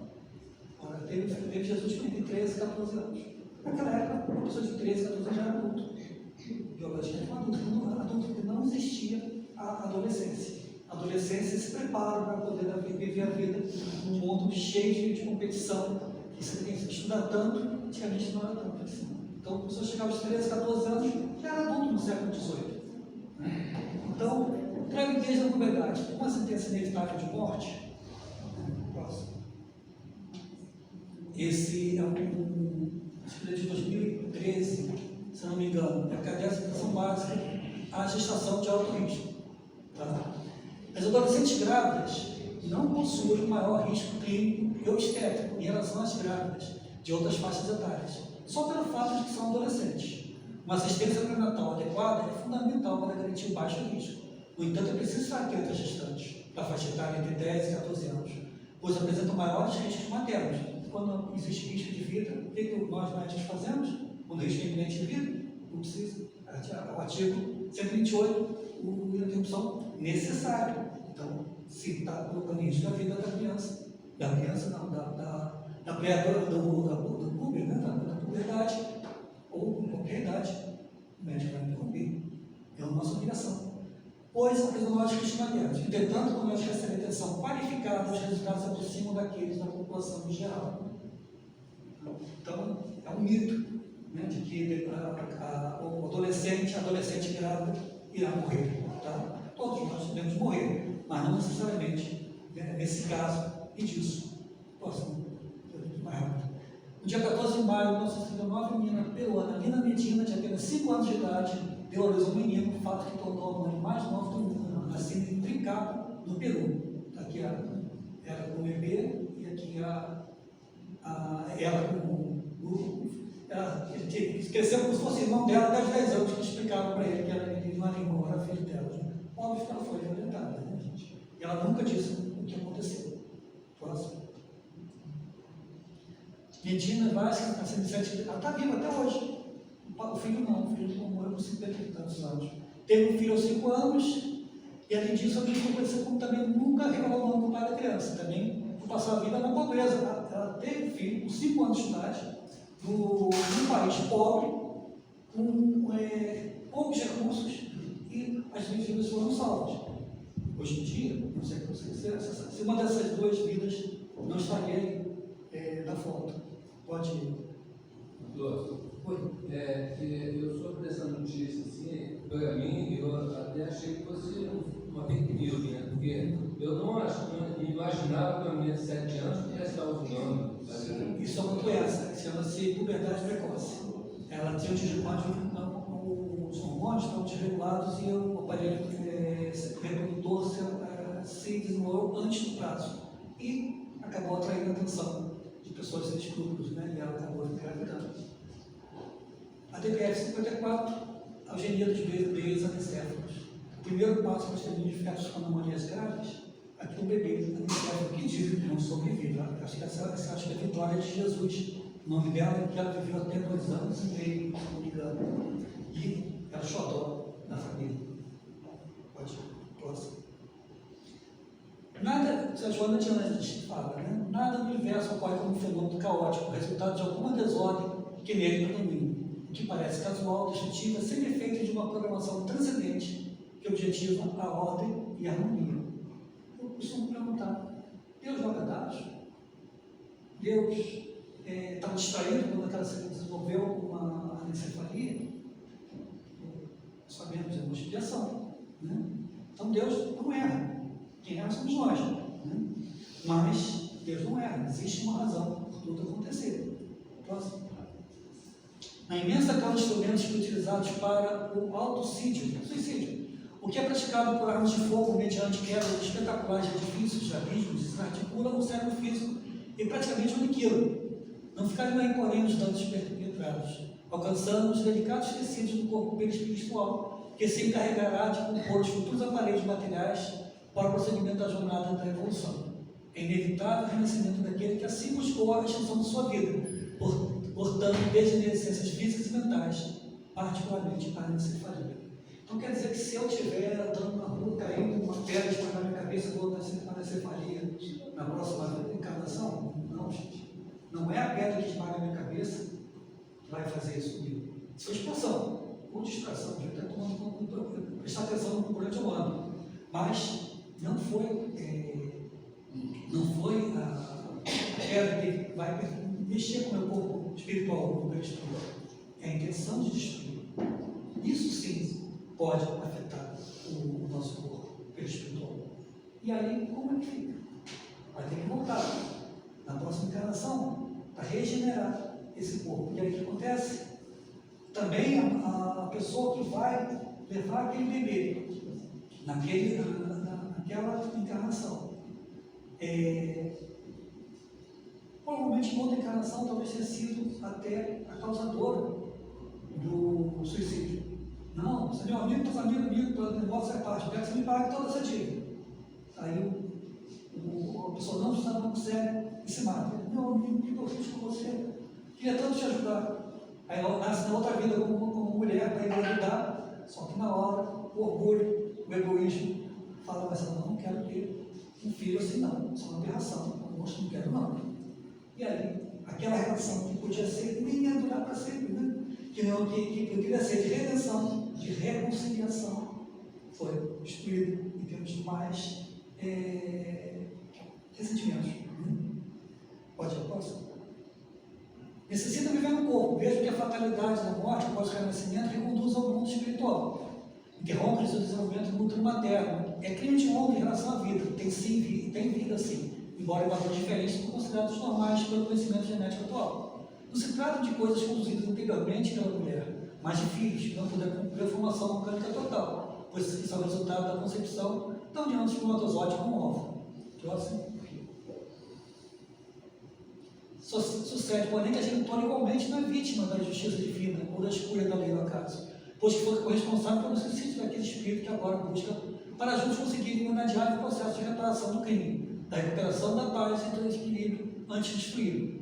Teve Jesus com 13 e 14 anos. Naquela época, uma pessoa de 13 e 14 anos já era adulto. Biologicamente, adulto, porque não existia a adolescência. A adolescência se prepara para poder viver a vida num mundo cheio de competição. E você tem que estudar tanto, antigamente não era tanto assim. Então, a pessoa chegava aos 13, 14 anos, já era adulto no século XVIII. Então, gravidez da puberdade, com uma sentença inevitável de morte. Próximo. Esse é acho que é de 2013, se não me engano, é a Educação Básica à Gestação de Alto Risco. Tá? As adolescentes grávidas não possuem maior risco clínico e obstétrico em relação às grávidas de outras faixas etárias, só pelo fato de que são adolescentes. Uma assistência pré-natal adequada é fundamental para garantir o baixo risco. No entanto, é preciso estar atento às gestantes, da faixa etária entre 10 e 14 anos, pois apresentam maiores riscos maternos. Quando existe risco de vida, o que nós médicos fazemos? Quando existe iminente de vida, não precisa. O artigo 128, a interrupção necessária. Então, se está colocando risco da vida da criança não, da pública, né, da puberdade, ou em qualquer idade, o médico vai interromper. É a nossa obrigação. Pois a fisiológica maternos. Entretanto, quando nós recebemos atenção qualificada, os resultados se aproximam daqueles da população em geral. Então, é um mito, né, de que o adolescente grávida irá morrer. Tá? Todos nós podemos morrer, mas não necessariamente, né, nesse caso e disso. Próximo, mais rápido. No dia 14 de maio de 1939, a menina peruana Lina Medina, de apenas 5 anos de idade, deu a luz ao menino, fato que tornou a mãe mais nova do mundo, nascida em Trincapo, no Peru. Aqui ela com o bebê e aqui ela com o ela cresceu como se fosse irmão dela até os 10 anos, que explicava para ele que ele não era irmão, era filho dela. Óbvio que ela foi violentada, né, gente? E ela nunca disse o que aconteceu. Próximo. Medina Vasca, com 107, ela está viva até hoje. O filho morreu com 50 e tantos anos. Teve um filho aos 5 anos, e além disso, a gente aconteceu como também nunca revelou o nome do pai da criança. Também passou a vida na pobreza. Ela teve um filho com 5 anos de idade, num país pobre, com poucos recursos, e as vidas foram salvas. Hoje em dia, não sei se uma dessas duas vidas não estaria aí na foto. Pode ir. Eu soube dessa notícia assim, para mim, eu até achei que fosse uma fake news, né? Porque eu não imaginava que uma menina de 7 anos pudesse estar usando. Isso é uma doença, chama-se puberdade precoce. Ela tinha os hormônios estão desregulados e o aparelho reprodutor se desenvolveu antes do prazo. E acabou atraindo a atenção de pessoas sem escrúpulos, né? E ela acabou engravidando. A DPF 54, a eugenia dos bebês ancestrais. O primeiro passo para ser identificados com anomalias graves, aqui o bebê ancestral que diz que não sobrevive. Acho que essa é a vitória de Jesus O nome dela é que ela viveu até 2 anos e meio, se não me engano. E era xodó da família. Pode, próximo. Nada, a Joana de Anjos fala, né? Nada no universo ocorre como um fenômeno caótico, resultado de alguma desordem que nele predomina, o que parece casual, destrutiva, sem efeito de uma programação transcendente que objetiva a ordem e a harmonia. Eu costumo perguntar, Deus joga dados? Deus estava distraído quando aquela se desenvolveu uma anencefalia? Sabemos, é uma expiação, né? Então Deus não erra. Quem erra somos nós, né? Mas Deus não erra, existe uma razão por tudo acontecer. Próximo. A imensa gama de instrumentos utilizados para o suicídio, o que é praticado por armas de fogo mediante queda de espetaculares edifícios, abismos, desarticula o cérebro físico e praticamente o aniquila. Não ficarem aí, porém, os danos perpetrados, alcançando os delicados tecidos do corpo perispiritual, que se encarregará de compor os futuros aparelhos materiais para o procedimento da jornada da evolução. É inevitável o renascimento daquele que assim buscou a extinção de sua vida, portanto, degenerescências físicas e mentais, particularmente a anencefalia. Então, quer dizer que se eu estiver andando na rua, caindo uma pedra esmagar na minha cabeça, eu vou nascer com anencefalia na próxima encarnação? Não, gente. Não é a pedra que esmaga a minha cabeça que vai fazer isso comigo. Isso foi expansão, ou distração, já está tomando prestar atenção no durante o ano. Mas não foi a pedra que vai mexer com o meu corpo espiritual, com o meu espiritual. É a intenção de destruir. Isso sim pode afetar o nosso corpo espiritual. E aí, como é que fica? Vai ter que voltar na próxima encarnação para regenerar esse corpo. E aí o que acontece? Também a pessoa que vai levar aquele bebê naquela encarnação, provavelmente outra encarnação talvez tenha sido até a causadora do suicídio. Não, você é meu amigo, tua família, amigo, tua negócio é parte, você me paga toda essa dívida. Aí a pessoa não consegue e se mata. Meu amigo, o que eu fiz com você? Queria tanto te ajudar. Aí ela nasce na outra vida como mulher para engravidar, só que na hora, o orgulho, o egoísmo, fala, mas eu não quero ter um filho assim não, isso é uma aberração, eu não quero não. E aí, aquela relação que podia ser, nem ia durar para sempre, né? Que poderia ser de redenção, de reconciliação, foi destruída em termos de mais ressentimentos. Pode ir, posso? Necessita viver no corpo, mesmo que a fatalidade da morte após o renascimento reconduza ao mundo espiritual. Interrompe o seu desenvolvimento no útero materno. É crime de honra em relação à vida, tem vida sim, embora em valores diferentes são considerados normais pelo conhecimento genético atual. Não se trata de coisas conduzidas anteriormente pela mulher, mas de filhos que não puderam cumprir a formação orgânica total, pois isso é o resultado da concepção da união do espermatozoide com o óvulo. Próximo. Sucede, porém, que a genitora igualmente não é vítima da injustiça divina ou da escolha da lei do acaso, pois que foi corresponsável pelo suicídio daquele espírito que agora busca para juntos conseguirem inadiar o processo de reparação do crime, da recuperação da paz e do equilíbrio antes de destruí-lo.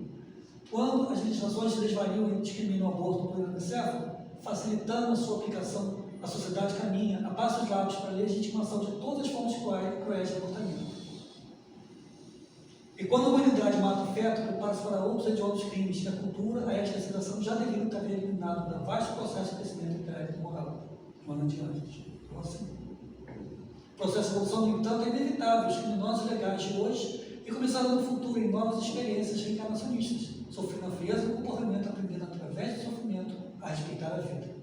Quando as legislações se desvariam e discriminam o aborto por anencefalo, facilitando a sua aplicação, a sociedade caminha a passos largos para a legitimação de todas as formas cruéis de abortamento. E quando a humanidade mata o feto, prepara-se para outros hediondos crimes que a cultura, a ética e a civilização já deveriam ter eliminado da vasto processo de crescimento intelecto e moral. Joana de Anjos. O processo de evolução, no entanto, é inevitável. Os criminosos legais de hoje e começaram no futuro em novas experiências reencarnacionistas, sofrendo a frieza do comportamento, aprendendo através do sofrimento a respeitar a vida.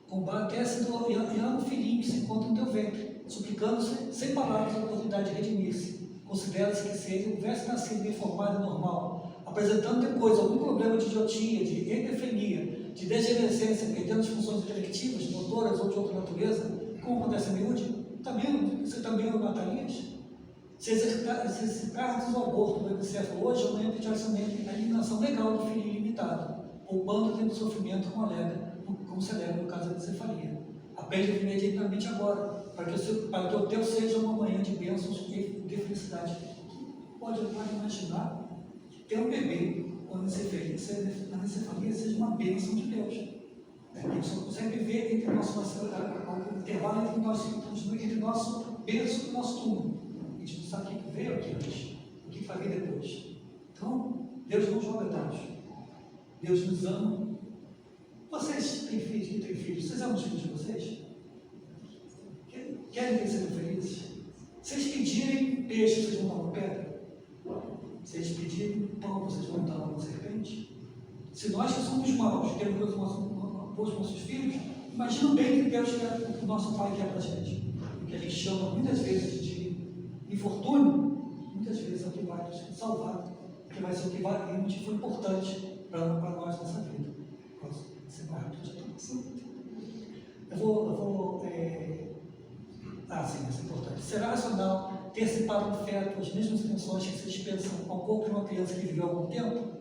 Combate essa dor e ama o filhinho que se encontra no teu ventre, suplicando-se, sem palavras, a oportunidade de redimir-se. Considera-se que se ele houvesse nascido bem formado e normal, apresentando depois algum problema de idiotia, de endefenia, de degenerescência, perdendo as funções intelectivas, motoras ou de outra natureza, como acontece a miúde, você também o matarias? Se exercitar o aborto do encefalo hoje, amanhã pedir a eliminação legal do filho ilimitado, poupando o tempo de sofrimento como se alega no caso da encefalia. Aprende imediatamente agora, para que o teu seja uma manhã de bênçãos e de felicidade. pode imaginar que ter um bebê quando na anencefalia seja uma bênção de Deus. A gente só consegue viver entre o intervalo entre o nosso berço e o nosso túmulo. A gente não sabe o que veio aqui antes, o que vai vir depois. Então, Deus não joga dados. Deus nos ama. Vocês têm filhos que têm filhos? Vocês amam os filhos de vocês? Querem que eles sejam felizes? Se eles pedirem peixe, vocês vão dar uma pedra? Se eles pedirem pão, vocês vão dar uma serpente? Se nós que somos maus queremos coisas para os nossos filhos, imagina bem que Deus quer, que o nosso Pai quer para a gente. O que a gente chama muitas vezes de infortúnio, muitas vezes é o que vai nos salvar, que vai ser o que realmente foi importante para nós nessa vida. Você vai rápido, já estou passando. Sim, isso é importante. Será racional ter separado do feto as mesmas intenções que vocês pensam ao corpo de uma criança que viveu há algum tempo?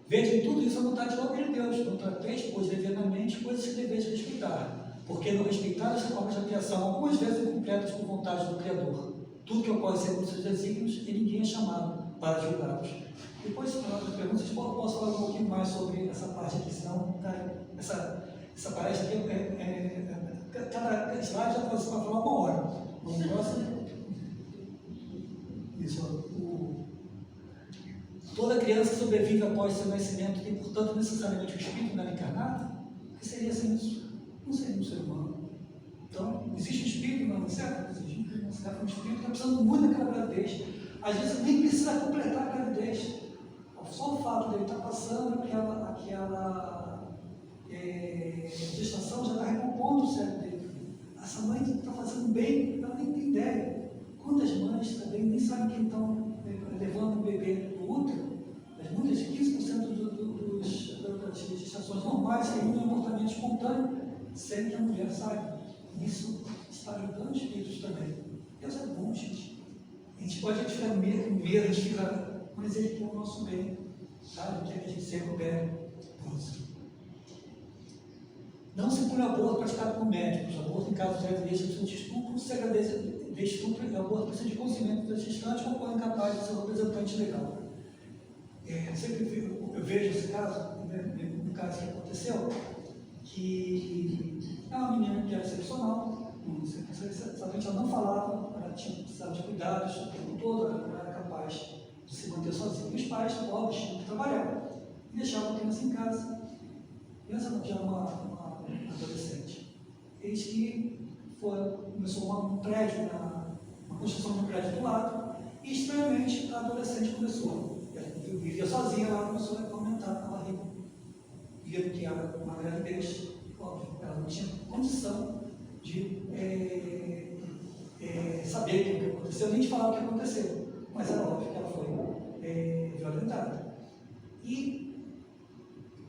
Vejam tudo isso a vontade de Deus. Não trateis, pois, devidamente coisas que deveis respeitar, porque não respeitar as formas de criação, algumas vezes incompletas por vontade do Criador. Tudo que ocorre segundo seus desígnios, e ninguém é chamado para julgá-los. Depois, se falar das perguntas, posso falar um pouquinho mais sobre essa parte aqui, senão essa palestra aqui cada slide já pode falar uma hora. Vamos próximo. Isso. Toda criança que sobrevive após seu nascimento tem, portanto, necessariamente um espírito não encarnado? O que seria sem isso? Não seria um ser humano. Então, existe um espírito não certo? Existe um espírito que está precisando muito daquela gravidez. Às vezes nem precisa completar a gravidez. Só o fato de ele estar passando aquela gestação já está recompondo o cérebro dele. Essa mãe está fazendo bem, ela nem tem ideia. Quantas mães também nem sabem que estão levando o bebê do útero? Muitas, 15% das gestações normais seriam um abortamento espontâneo, sem que a mulher saiba. Isso está ajudando os espíritos também. Deus é bom, gente. A gente pode ficar com medo, a gente fica, mas Ele quer o nosso bem, sabe? Quer que a gente se recupere. Não se por aborto praticado por médicos. Aborto em casos de gravidez de estupro, se a gravidez de estupro e aborto precisa de conhecimento das gestantes ou for incapaz de ser representante legal. Eu vejo esse caso, no caso que aconteceu, que é uma menina que era excepcional, exatamente ela não falava, ela precisava de cuidados o tempo todo, ela era capaz de se manter sozinha. E os pais, pobres, tinham que trabalhar e deixavam a criança em casa. A criança que era uma adolescente. Eis que começou uma construção de um prédio do lado, e estranhamente a adolescente começou. Ela vivia sozinha lá, começou a aumentar a barriga. Via que era uma gravidez, óbvio, ela não tinha condição de saber o que aconteceu, nem de falar o que aconteceu, mas era óbvio que ela foi violentada. E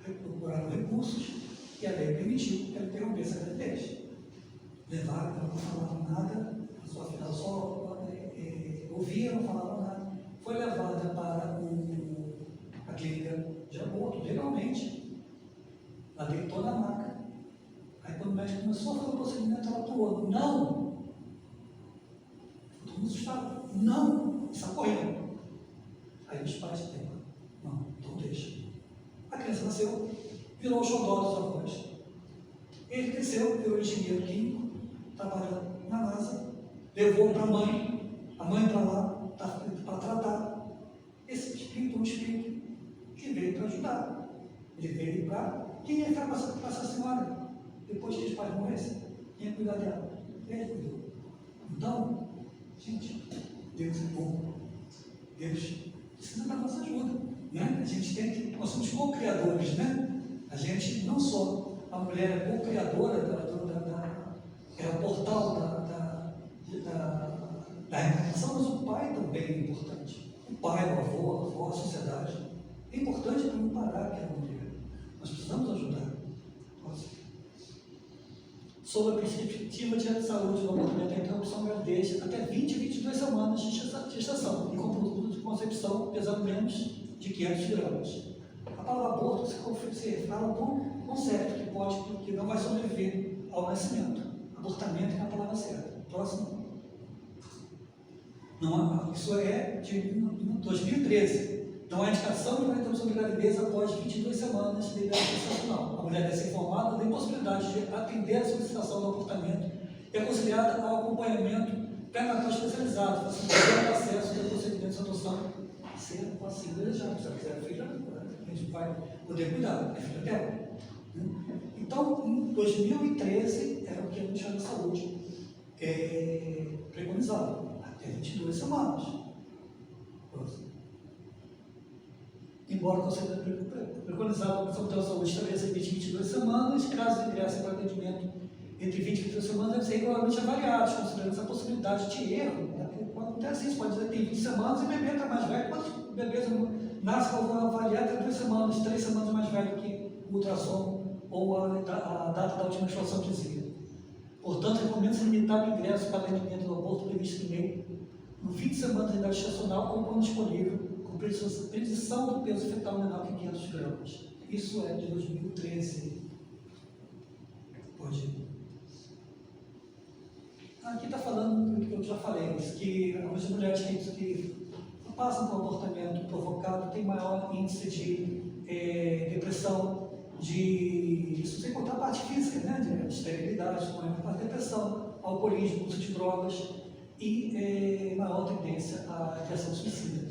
procuraram recursos, e a lei permitiu que ela interrompesse a gravidez. Levaram, ela não falava nada, ela só ouvia, não falava nada. Foi levada para a clínica de aborto, legalmente. Ela deitou na maca. Aí, quando o médico começou a fazer o procedimento, ela atuou. Não! Todo mundo assustado. Não! E saiu correndo. Aí os pais disseram: não, então deixa. A criança nasceu, virou o xodó dos avós. Ele cresceu, virou engenheiro químico, trabalhando na NASA, levou para a mãe para lá, para tratar. Esse espírito é um espírito que veio para ajudar. Ele veio para... Quem ia ficar para essa senhora? Depois que os pais morressem, quem ia cuidar dela? Ele cuidou. Então, gente, Deus é bom. Deus precisa da nossa ajuda. Né? A gente tem que... Nós somos co-criadores, né? A gente, não só a mulher é co-criadora é o portal da reencarnação, mas o pai também é importante. O pai, o avô, a avó, a sociedade. É importante para não parar aquela mulher. Nós precisamos ajudar. Sobre a perspectiva de saúde do abortamento, a interrupção da gravidez até 20 a 22 semanas de gestação e com produto de concepção pesando menos de 500 gramas. A palavra aborto se fala do conceito que não vai sobreviver ao nascimento. Abortamento é a palavra certa. Próximo. Não, isso é de 2013. Então, a indicação de uma interrupção de gravidez após 22 semanas de idade gestacional. A mulher deve ser informada da impossibilidade de atender a solicitação do abortamento e é considerada ao acompanhamento pré-natal especializado, facilitando o acesso ao procedimento de adoção ser desejado. Se ela quiser filha, a gente vai poder cuidar, é filha dela. Então, em 2013, era o que a Ministério da Saúde preconizava, até 22 semanas. Embora o Conselho preconizava a Comissão da Saúde estabelecer 22 semanas, caso ingressem para atendimento entre 20 e 22 semanas, devem ser regularmente avaliados, considerando essa possibilidade de erro. Né? Acontece isso, pode dizer que tem 20 semanas e o bebê está mais velho. Quantos bebês nascem para avaliar até 2 semanas, 3 semanas mais velho que o ultrassom ou a data da última menstruação dizia. Portanto, recomenda-se limitar o ingresso para atendimento do aborto previsto em lei no fim de semana de idade gestacional com o plano disponível, com predição do peso fetal menor que 500 gramas. Isso é de 2013. Pode ir. Aqui está falando do que eu já falei, que algumas mulheres que passam por abortamento provocado têm maior índice de depressão, isso sem contar a parte física, né, de esterilidade, depressão, alcoolismo, uso de drogas e maior tendência à ideação suicida.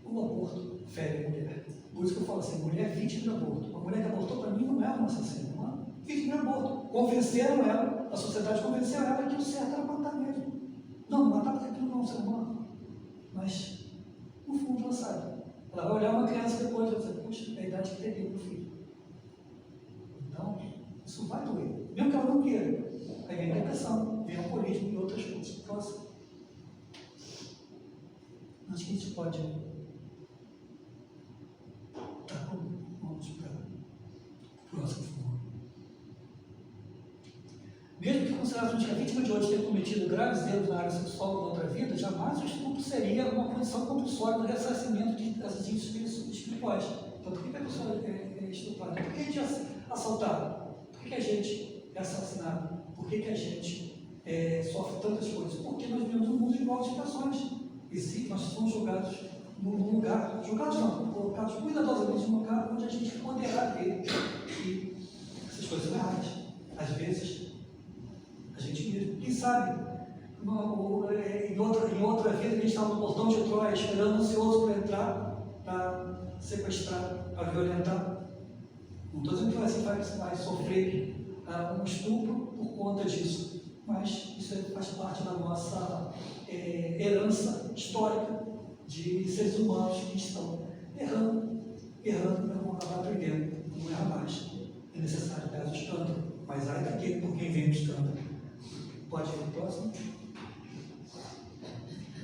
O aborto fere a mulher. Por isso que eu falo assim, mulher vítima de aborto. Uma mulher que abortou, para mim, não é uma assassina, é uma vítima de aborto. Convenceram ela, a sociedade convenceu ela que o certo era matar mesmo. Não matar porque aquilo não é um ser humano. Mas, no fundo, ela sabe. Ela vai olhar uma criança depois e vai dizer, puxa, é a idade que teria para o filho. Então, isso vai doer. Mesmo que ela não queira. Aí vem depressão, vem alcoolismo e outras coisas. Próximo. Acho que a gente pode... Vamos para o próximo, por favor. Mesmo que considerasse que a vítima de hoje tenha cometido graves erros na área sexual ou outra vida, jamais o estupro seria uma condição compulsória do ressarcimento de exigências espirituais. Então, por que a pessoa é estuprada? Por que a gente é assaltado? Por que a gente é assassinado? Por que a gente sofre tantas coisas? Porque nós vivemos um mundo de novas situações. Nós somos julgados num lugar, julgados não, colocados cuidadosamente num lugar onde a gente poderá ver que essas coisas são erradas. Às vezes, a gente mesmo, quem sabe, em outra vida, a gente estava no portão de Troia, esperando ansioso para entrar, para sequestrar, para violentar. Não estou dizendo que você vai sofrer um estupro por conta disso, mas isso faz parte da nossa herança histórica de seres humanos que estão errando, e vão acabar aprendendo, não erra mais. É necessário ter o escândalo, mas ai daquele por quem vem o escândalo. Pode ir para o próximo?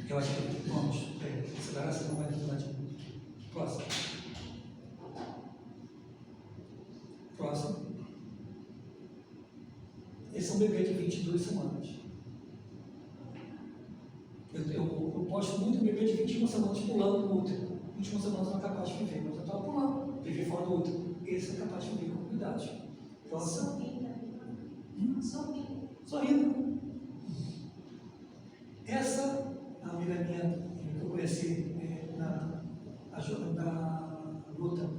Eu acho que vamos acelerar, essa não vai ter. Próximo. Próximo. Esse é um bebê de 22 semanas. Eu posto muito um bebê de 21 semanas pulando no útero. 21 semanas não é capaz de viver, mas eu estava pulando, viver fora do útero. Esse é capaz de viver com cuidado. Sorrindo. Essa, a amiga minha que eu conheci na luta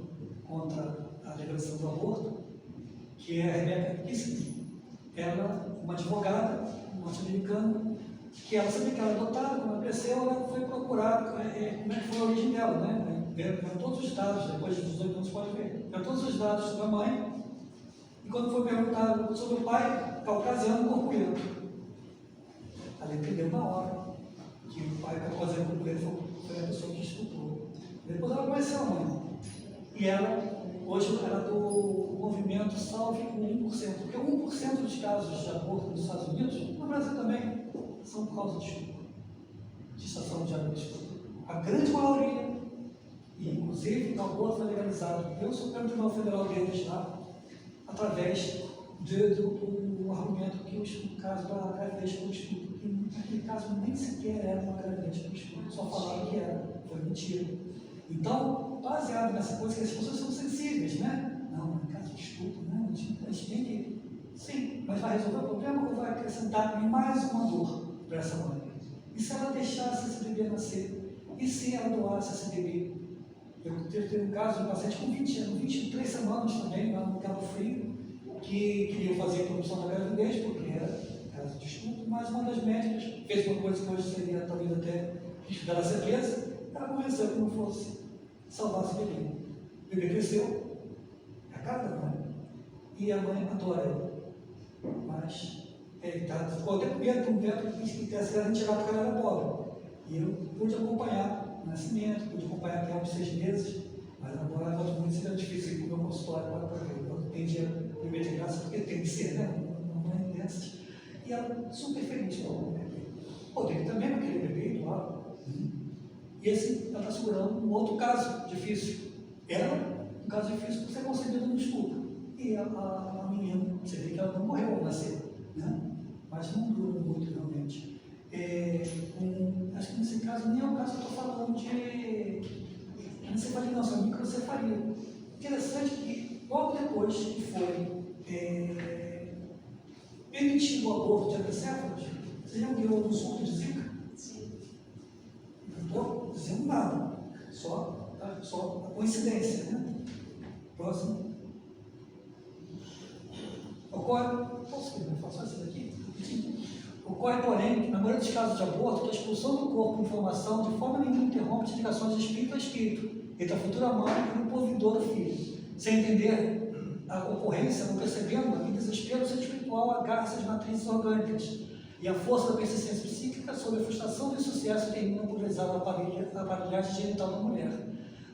contra a legalização do aborto, que é a Rebeca Kissinger. Ela, uma advogada norte-americana, que ela sabia que ela era adotada, quando ela cresceu, ela foi procurar como é que foi a origem dela, né? Veio todos os dados, depois dos 18 anos pode ver, veio todos os dados da mãe, e quando foi perguntado sobre o pai, caucasiano corpulento. Ela entendeu na hora que o pai caucasiano corpulento foi a pessoa que estuprou. Depois ela conheceu a mãe. E ela, hoje, ela é do movimento Salve o 1%, porque 1% dos casos de aborto nos Estados Unidos, no Brasil também, são por causa de estupro, de estação de estupro. A grande maioria, e inclusive o aborto foi legalizado pelo Supremo Tribunal Federal deles lá, através do argumento que o caso da gravidez por estupro, que naquele caso nem sequer era uma gravidez por estupro, só falaram que era, foi mentira. Então, baseado nessa coisa, que as pessoas são sensíveis, né? Não, é caso de estupro, né? A gente tem que, sim, mas vai resolver o problema ou vai acrescentar mais uma dor para essa mãe? E se ela deixasse esse bebê nascer? E se ela doasse esse bebê? Eu teve um caso de um paciente com 23 semanas também, lá no Cabo Frio, que queria fazer a interrupção da gravidez, porque era caso de estudo, mas uma das médicas fez uma coisa que hoje seria talvez até risco dela ser presa, ela convenceu que não fosse salvar esse bebê. O bebê cresceu, é a cara da mãe, e a mãe adora ele. Mas ele ficou até com medo, que tivesse ela tirar porque ela era pobre. E eu pude acompanhar o nascimento, pude acompanhar até uns 6 meses, mas agora volta muito, seria difícil ir para o meu consultório para ver. Eu entendi o bebê de graça, porque tem que ser, né? Uma mãe dessas. E ela super feliz com o bebê. Pô, teve também aquele bebê do lado. E esse, ela está segurando um outro caso difícil. Ela, um caso difícil por ser concebida no estupro. E a menina, você vê que ela não morreu ao nascer, né? Mas não dura muito realmente. Acho que nesse caso nem é o caso que eu estou falando de anencefalia, não, só microcefalia. Interessante que logo depois que foi permitido o aborto de anencéfalos, você já viu algum surto de Zika? Sim. Não estou dizendo nada, só a coincidência, né? Próximo. Posso fazer isso daqui? Ocorre, porém, na maioria dos casos de aborto, que a expulsão do corpo com informação de forma nenhuma interrompe as ligações de espírito a espírito, entre a futura mãe e o provedor do filho. Sem entender a ocorrência, ou percebendo que o desespero espiritual agarra essas matrizes orgânicas, e a força da persistência psíquica sobre a frustração do insucesso termina por lesar a aparelhagem genital da mulher,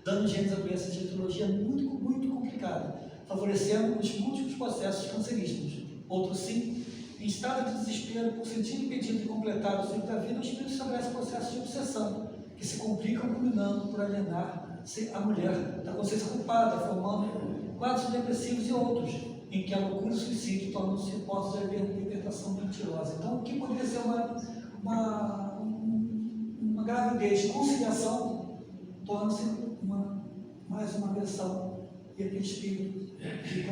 dando genes a doença de etiologia muito, muito complicada, favorecendo os múltiplos processos cancerígenos. Outro sim, em estado de desespero, por sentir impedido de completar o ciclo da vida, o espírito estabelece processos de obsessão, que se complicam culminando por alienar a mulher da consciência culpada, formando quadros depressivos e outros, em que a loucura e o suicídio tornam-se hipóteses de libertação mentirosa. Então, o que poderia ser uma gravidez de conciliação, torna-se mais uma versão, e aquele espírito fica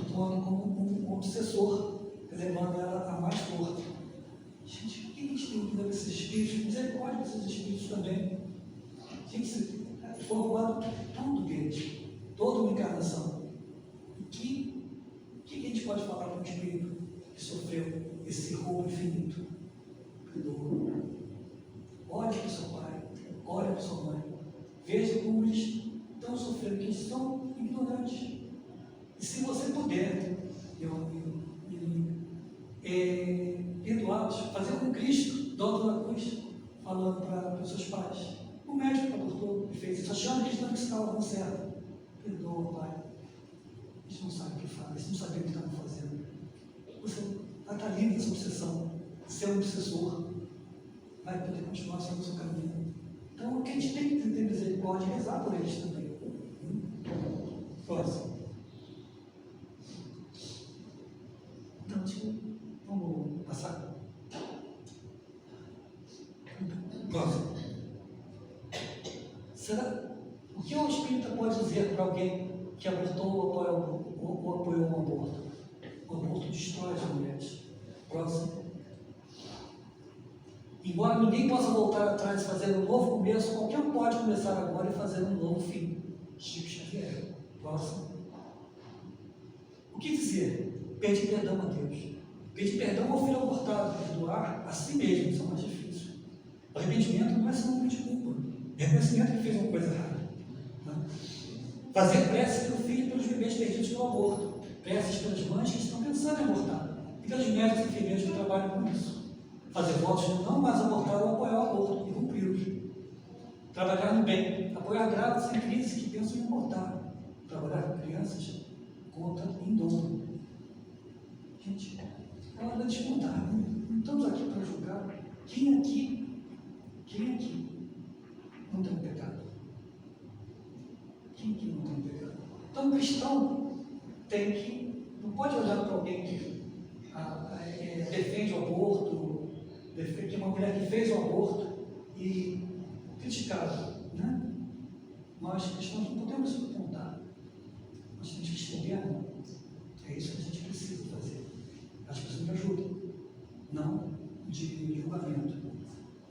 atuando como um obsessor, levando ela a mais dor. Gente, o que a gente tem que dar desses espíritos? Misericórdia desses espíritos também. Gente, foi roubado tudo deles, toda uma encarnação. O que a gente pode falar para um espírito que sofreu esse roubo infinito? Perdoa. Olha para o seu pai, olha para a sua mãe, veja como eles estão sofrendo, que eles são ignorantes. E se você puder, perdoá-los, fazer com Cristo, dono da cruz, falando para os seus pais. O médico que abortou fez isso, achando que eles não estavam certo. Perdoa, pai. Eles não sabem o que fazem, eles não sabem o que estavam fazendo. Você está livre dessa obsessão, ser um obsessor, vai poder continuar sendo o seu caminho. Então, o que a gente tem que ter misericórdia é rezar por eles também. Próximo. Então, vamos passar. Próximo. O que um espírita pode dizer para alguém que abortou ou apoiou um aborto? O aborto destrói as mulheres. Próximo. Embora ninguém possa voltar atrás e fazer um novo começo, qualquer um pode começar agora e fazer um novo fim. Chico Xavier. Próximo. O que dizer? Pedir perdão a Deus. Pedir perdão ao filho abortado, perdoar a si mesmo, isso é mais difícil. O arrependimento não é sinônimo de culpa. É reconhecimento que fez uma coisa errada. Tá? Fazer preces pelo filho e pelos bebês perdidos pelo aborto. Preces pelas mães que estão pensando em abortar. E pelos médicos e enfermeiros que trabalham com isso. Fazer votos de não mais abortar ou apoiar o aborto e cumpri-los. Trabalhar no bem. Apoiar grávidas em crise que pensam em abortar. Trabalhar com crianças conta em dor. Gente, é hora de mudar. Não estamos aqui para julgar. Quem aqui não tem pecado? Quem aqui não tem pecado? Então, o cristão não pode olhar para alguém que defende o aborto, que é uma mulher que fez o aborto e criticá-lo, né? Nós cristãos não podemos apontar. Nós temos que estender a mão. É isso que a gente precisa fazer. As pessoas me ajudam, não de julgamento.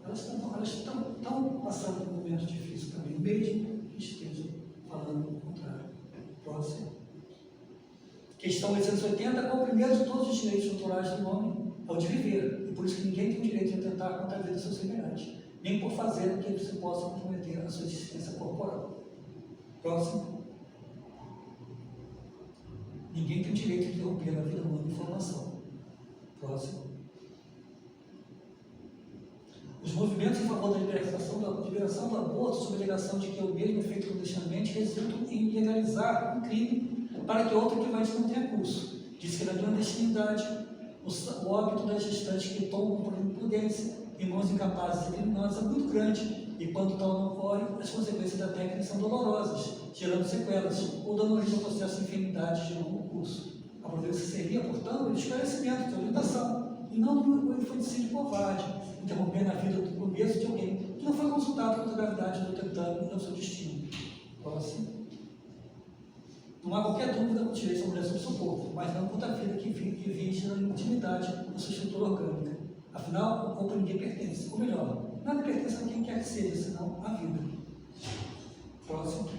elas estão passando por um momento difícil também, mesmo que estejam falando o contrário. Próximo. Questão 880, qual o primeiro de todos os direitos autorais do homem? É o de viver, e por isso que ninguém tem o direito de atentar contra a vida do seu semelhante, nem por fazer com que você possa comprometer a sua existência corporal. Próximo. Ninguém tem o direito de interromper a vida humana de informação. Próximo. Os movimentos em favor da liberação do aborto, sob a alegação de que é o mesmo feito clandestinamente, resultam em legalizar um crime para que outro equivalente não tenha curso. Diz que na clandestinidade, o óbito das gestantes que tomam por imprudência em mãos incapazes e criminosas é muito grande, e quando tal não ocorre, as consequências da técnica são dolorosas, gerando sequelas, ou dando origem ao processo de enfermidade de longo curso. A providência seria, portanto, de esclarecimento, de orientação, e não do infanticídio covarde, interrompendo a vida do começo de alguém que não foi consultado quanto a gravidade do tentando e do seu destino. Próximo. Não há qualquer dúvida no direito da mulher sobre o seu corpo, mas não quanto a vida que vige na intimidade da sua estrutura orgânica. Afinal, o corpo a ninguém pertence, ou melhor, nada pertence a quem quer que seja, senão a vida. Próximo.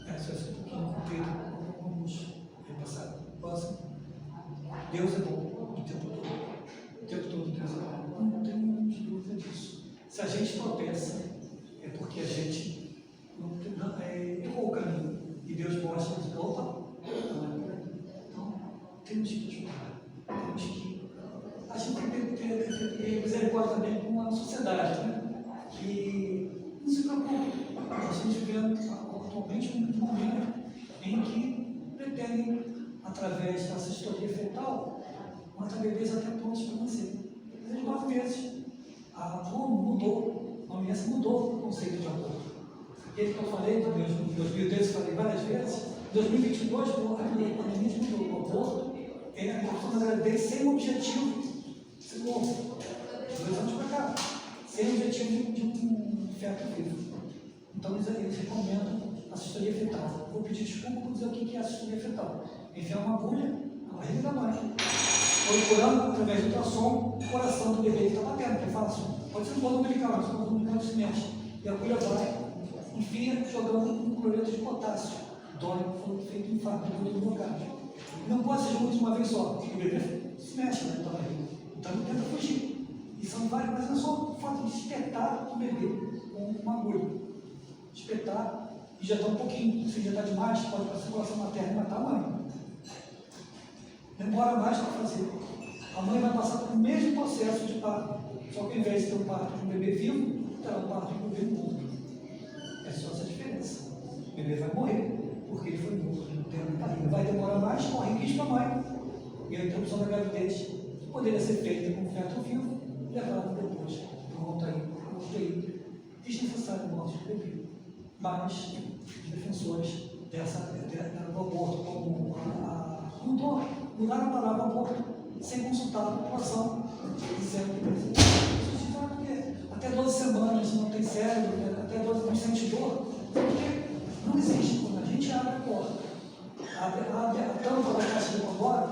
Essa é um pouquinho comprido, vamos repassar. Próximo. Deus é bom o tempo todo. O tempo todo Deus é bom. Não temos dúvida disso. Se a gente tropeça, é porque a gente errou o caminho. E Deus mostra, opa, então temos que ajudar. Temos que. A gente tem que ter misericórdia também com a sociedade, né? Que não se preocupe. A gente vê atualmente um momento em que pretendem, através dessa história fetal, matar bebês até prontos para nascer. Desde 9 meses. A ONU mudou, a OMS mudou o conceito de aborto. Aquele que eu falei, em 2013, falei várias vezes, em 2022, a pandemia mudou. O aborto é a interrupção da gravidez sem o objetivo de ser novo. 2 anos para cá. Sem o objetivo de um feto vivo. Então, eles recomendam a assessoria fetal. Vou pedir desculpa por dizer o que é assessoria fetal. Enfiar uma agulha na barriga da mãe, procurando, através do ultrassom, o coração do bebê que está batendo, que é fácil. Pode ser um cordão umbilical, mas o cordão umbilical se mexe. E a agulha vai, enfia, jogando um cloreto de potássio. Dói, foi feito em fato, do blocagem. Não pode ser junto de uma vez só. O bebê se mexe dentro da barriga. Então ele tenta fugir. E são vários, mas não é só o fato de espetar o bebê com uma agulha. Espetar, injetar um pouquinho. Se injetar demais, pode ir para a circulação materna e matar a mãe. Demora mais para fazer. A mãe vai passar pelo mesmo processo de parto. Só que ao invés de ter um parto de um bebê vivo, terá um parto de um bebê morto. É só essa diferença. O bebê vai morrer, porque ele foi morto dentro da barriga. Vai demorar mais, corre risco a mãe. E a interrupção da gravidez poderia ser feita com feto vivo, levado depois para uma UTI. Desnecessário a morte do bebê. Mas os defensores do aborto, como mudaram a palavra aborto sem consultar a população, dizendo que até 12 semanas não tem cérebro, até 12 não sente dor, porque não existe. Quando a gente abre a porta, abre a tampa da caixa de Pandora,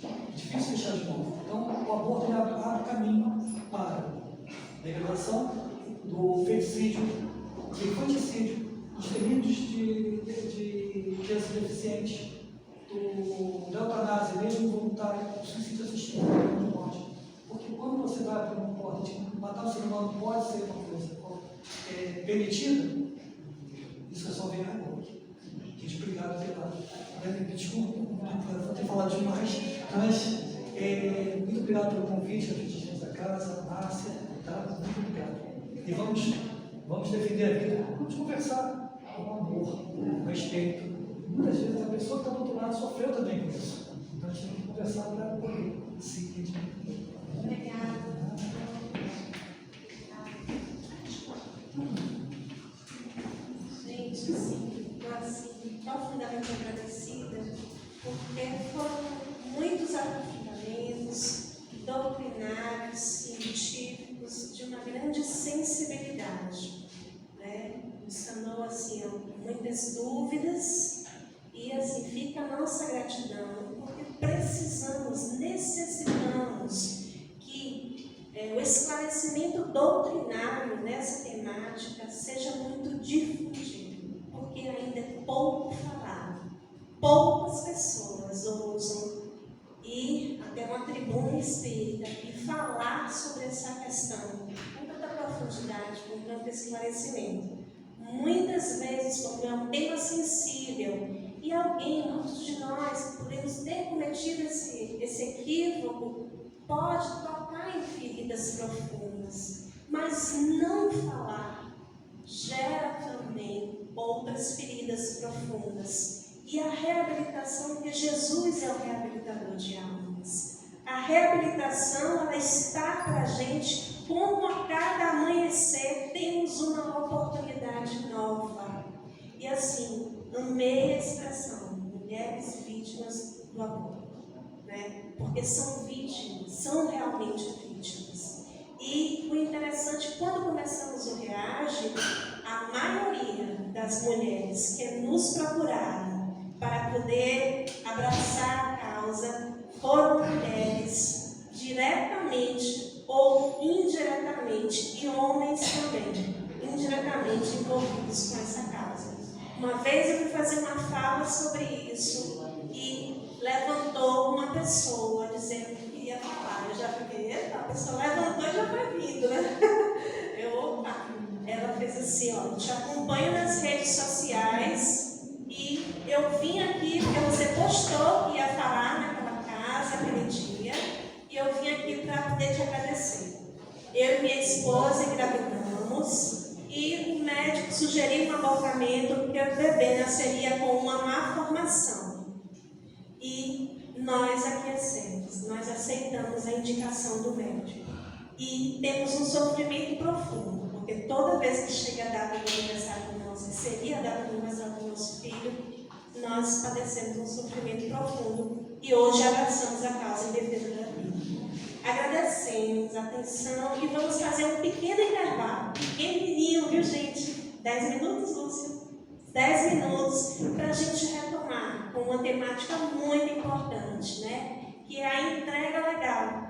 é difícil fechar de novo. Então, o aborto ele abre caminho para a legalização do feticídio, do infanticídio, dos feridos de crianças deficientes, da eutanásia, mesmo voluntário, do suicídio assistido, da morte. Porque quando você vai para uma porta de matar o ser humano pode ser uma coisa permitida, isso é só ver agora. Gente, obrigado pela. Desculpa, vou ter falado demais, mas muito obrigado pelo convite, a gente da casa, a Márcia, tá? Muito obrigado. E vamos defender a vida, vamos conversar com amor, com respeito. Muitas vezes a pessoa que está do outro lado sofreu também com isso. Então a gente tem que conversar para poder seguir. Obrigada. Gente, estou assim, profundamente agradecida, porque foram muitos aprofundamentos doutrinários, científicos, de uma grande sensibilidade. Né? Me sanou assim, muitas dúvidas. E assim fica a nossa gratidão, porque precisamos, necessitamos que o esclarecimento doutrinário nessa temática seja muito difundido, porque ainda é pouco falado. Poucas pessoas ousam ir até uma tribuna espírita e falar sobre essa questão com tanta profundidade, com tanto esclarecimento. Muitas vezes, quando é um tema sensível, e alguém, muitos de nós, podemos ter cometido esse equívoco, pode tocar em feridas profundas, mas não falar gera também outras feridas profundas. E a reabilitação, porque Jesus é o reabilitador de almas. A reabilitação, ela está para a gente, como a cada amanhecer temos uma oportunidade nova. E assim, amei a expressão, mulheres vítimas do aborto, né? Porque são vítimas, são realmente vítimas. E o interessante, quando começamos o Reage, a maioria das mulheres que nos procuraram para poder abraçar a causa foram mulheres diretamente ou indiretamente, e homens também, indiretamente envolvidos com essa causa. Uma vez eu fui fazer uma fala sobre isso e levantou uma pessoa dizendo que queria falar. Eu já fiquei, a pessoa levantou e já foi vindo, né? Ela fez assim, ó, te acompanho nas redes sociais e eu vim aqui porque você postou que ia falar naquela casa aquele dia e eu vim aqui para poder te agradecer. Eu e minha esposa engravidamos e o médico sugeriu um abortamento porque o bebê nasceria com uma má formação. E nós aquecemos, nós aceitamos a indicação do médico. E temos um sofrimento profundo, porque toda vez que chega a data do aniversário do nosso, que seria a data do aniversário do nosso filho, nós padecemos um sofrimento profundo e hoje abraçamos a causa em defesa da vida. Agradecemos a atenção e vamos fazer um pequeno intervalo, pequenininho, viu gente? 10 minutos, Lúcia? 10 minutos para a gente retomar com uma temática muito importante, né? Que é a entrega legal.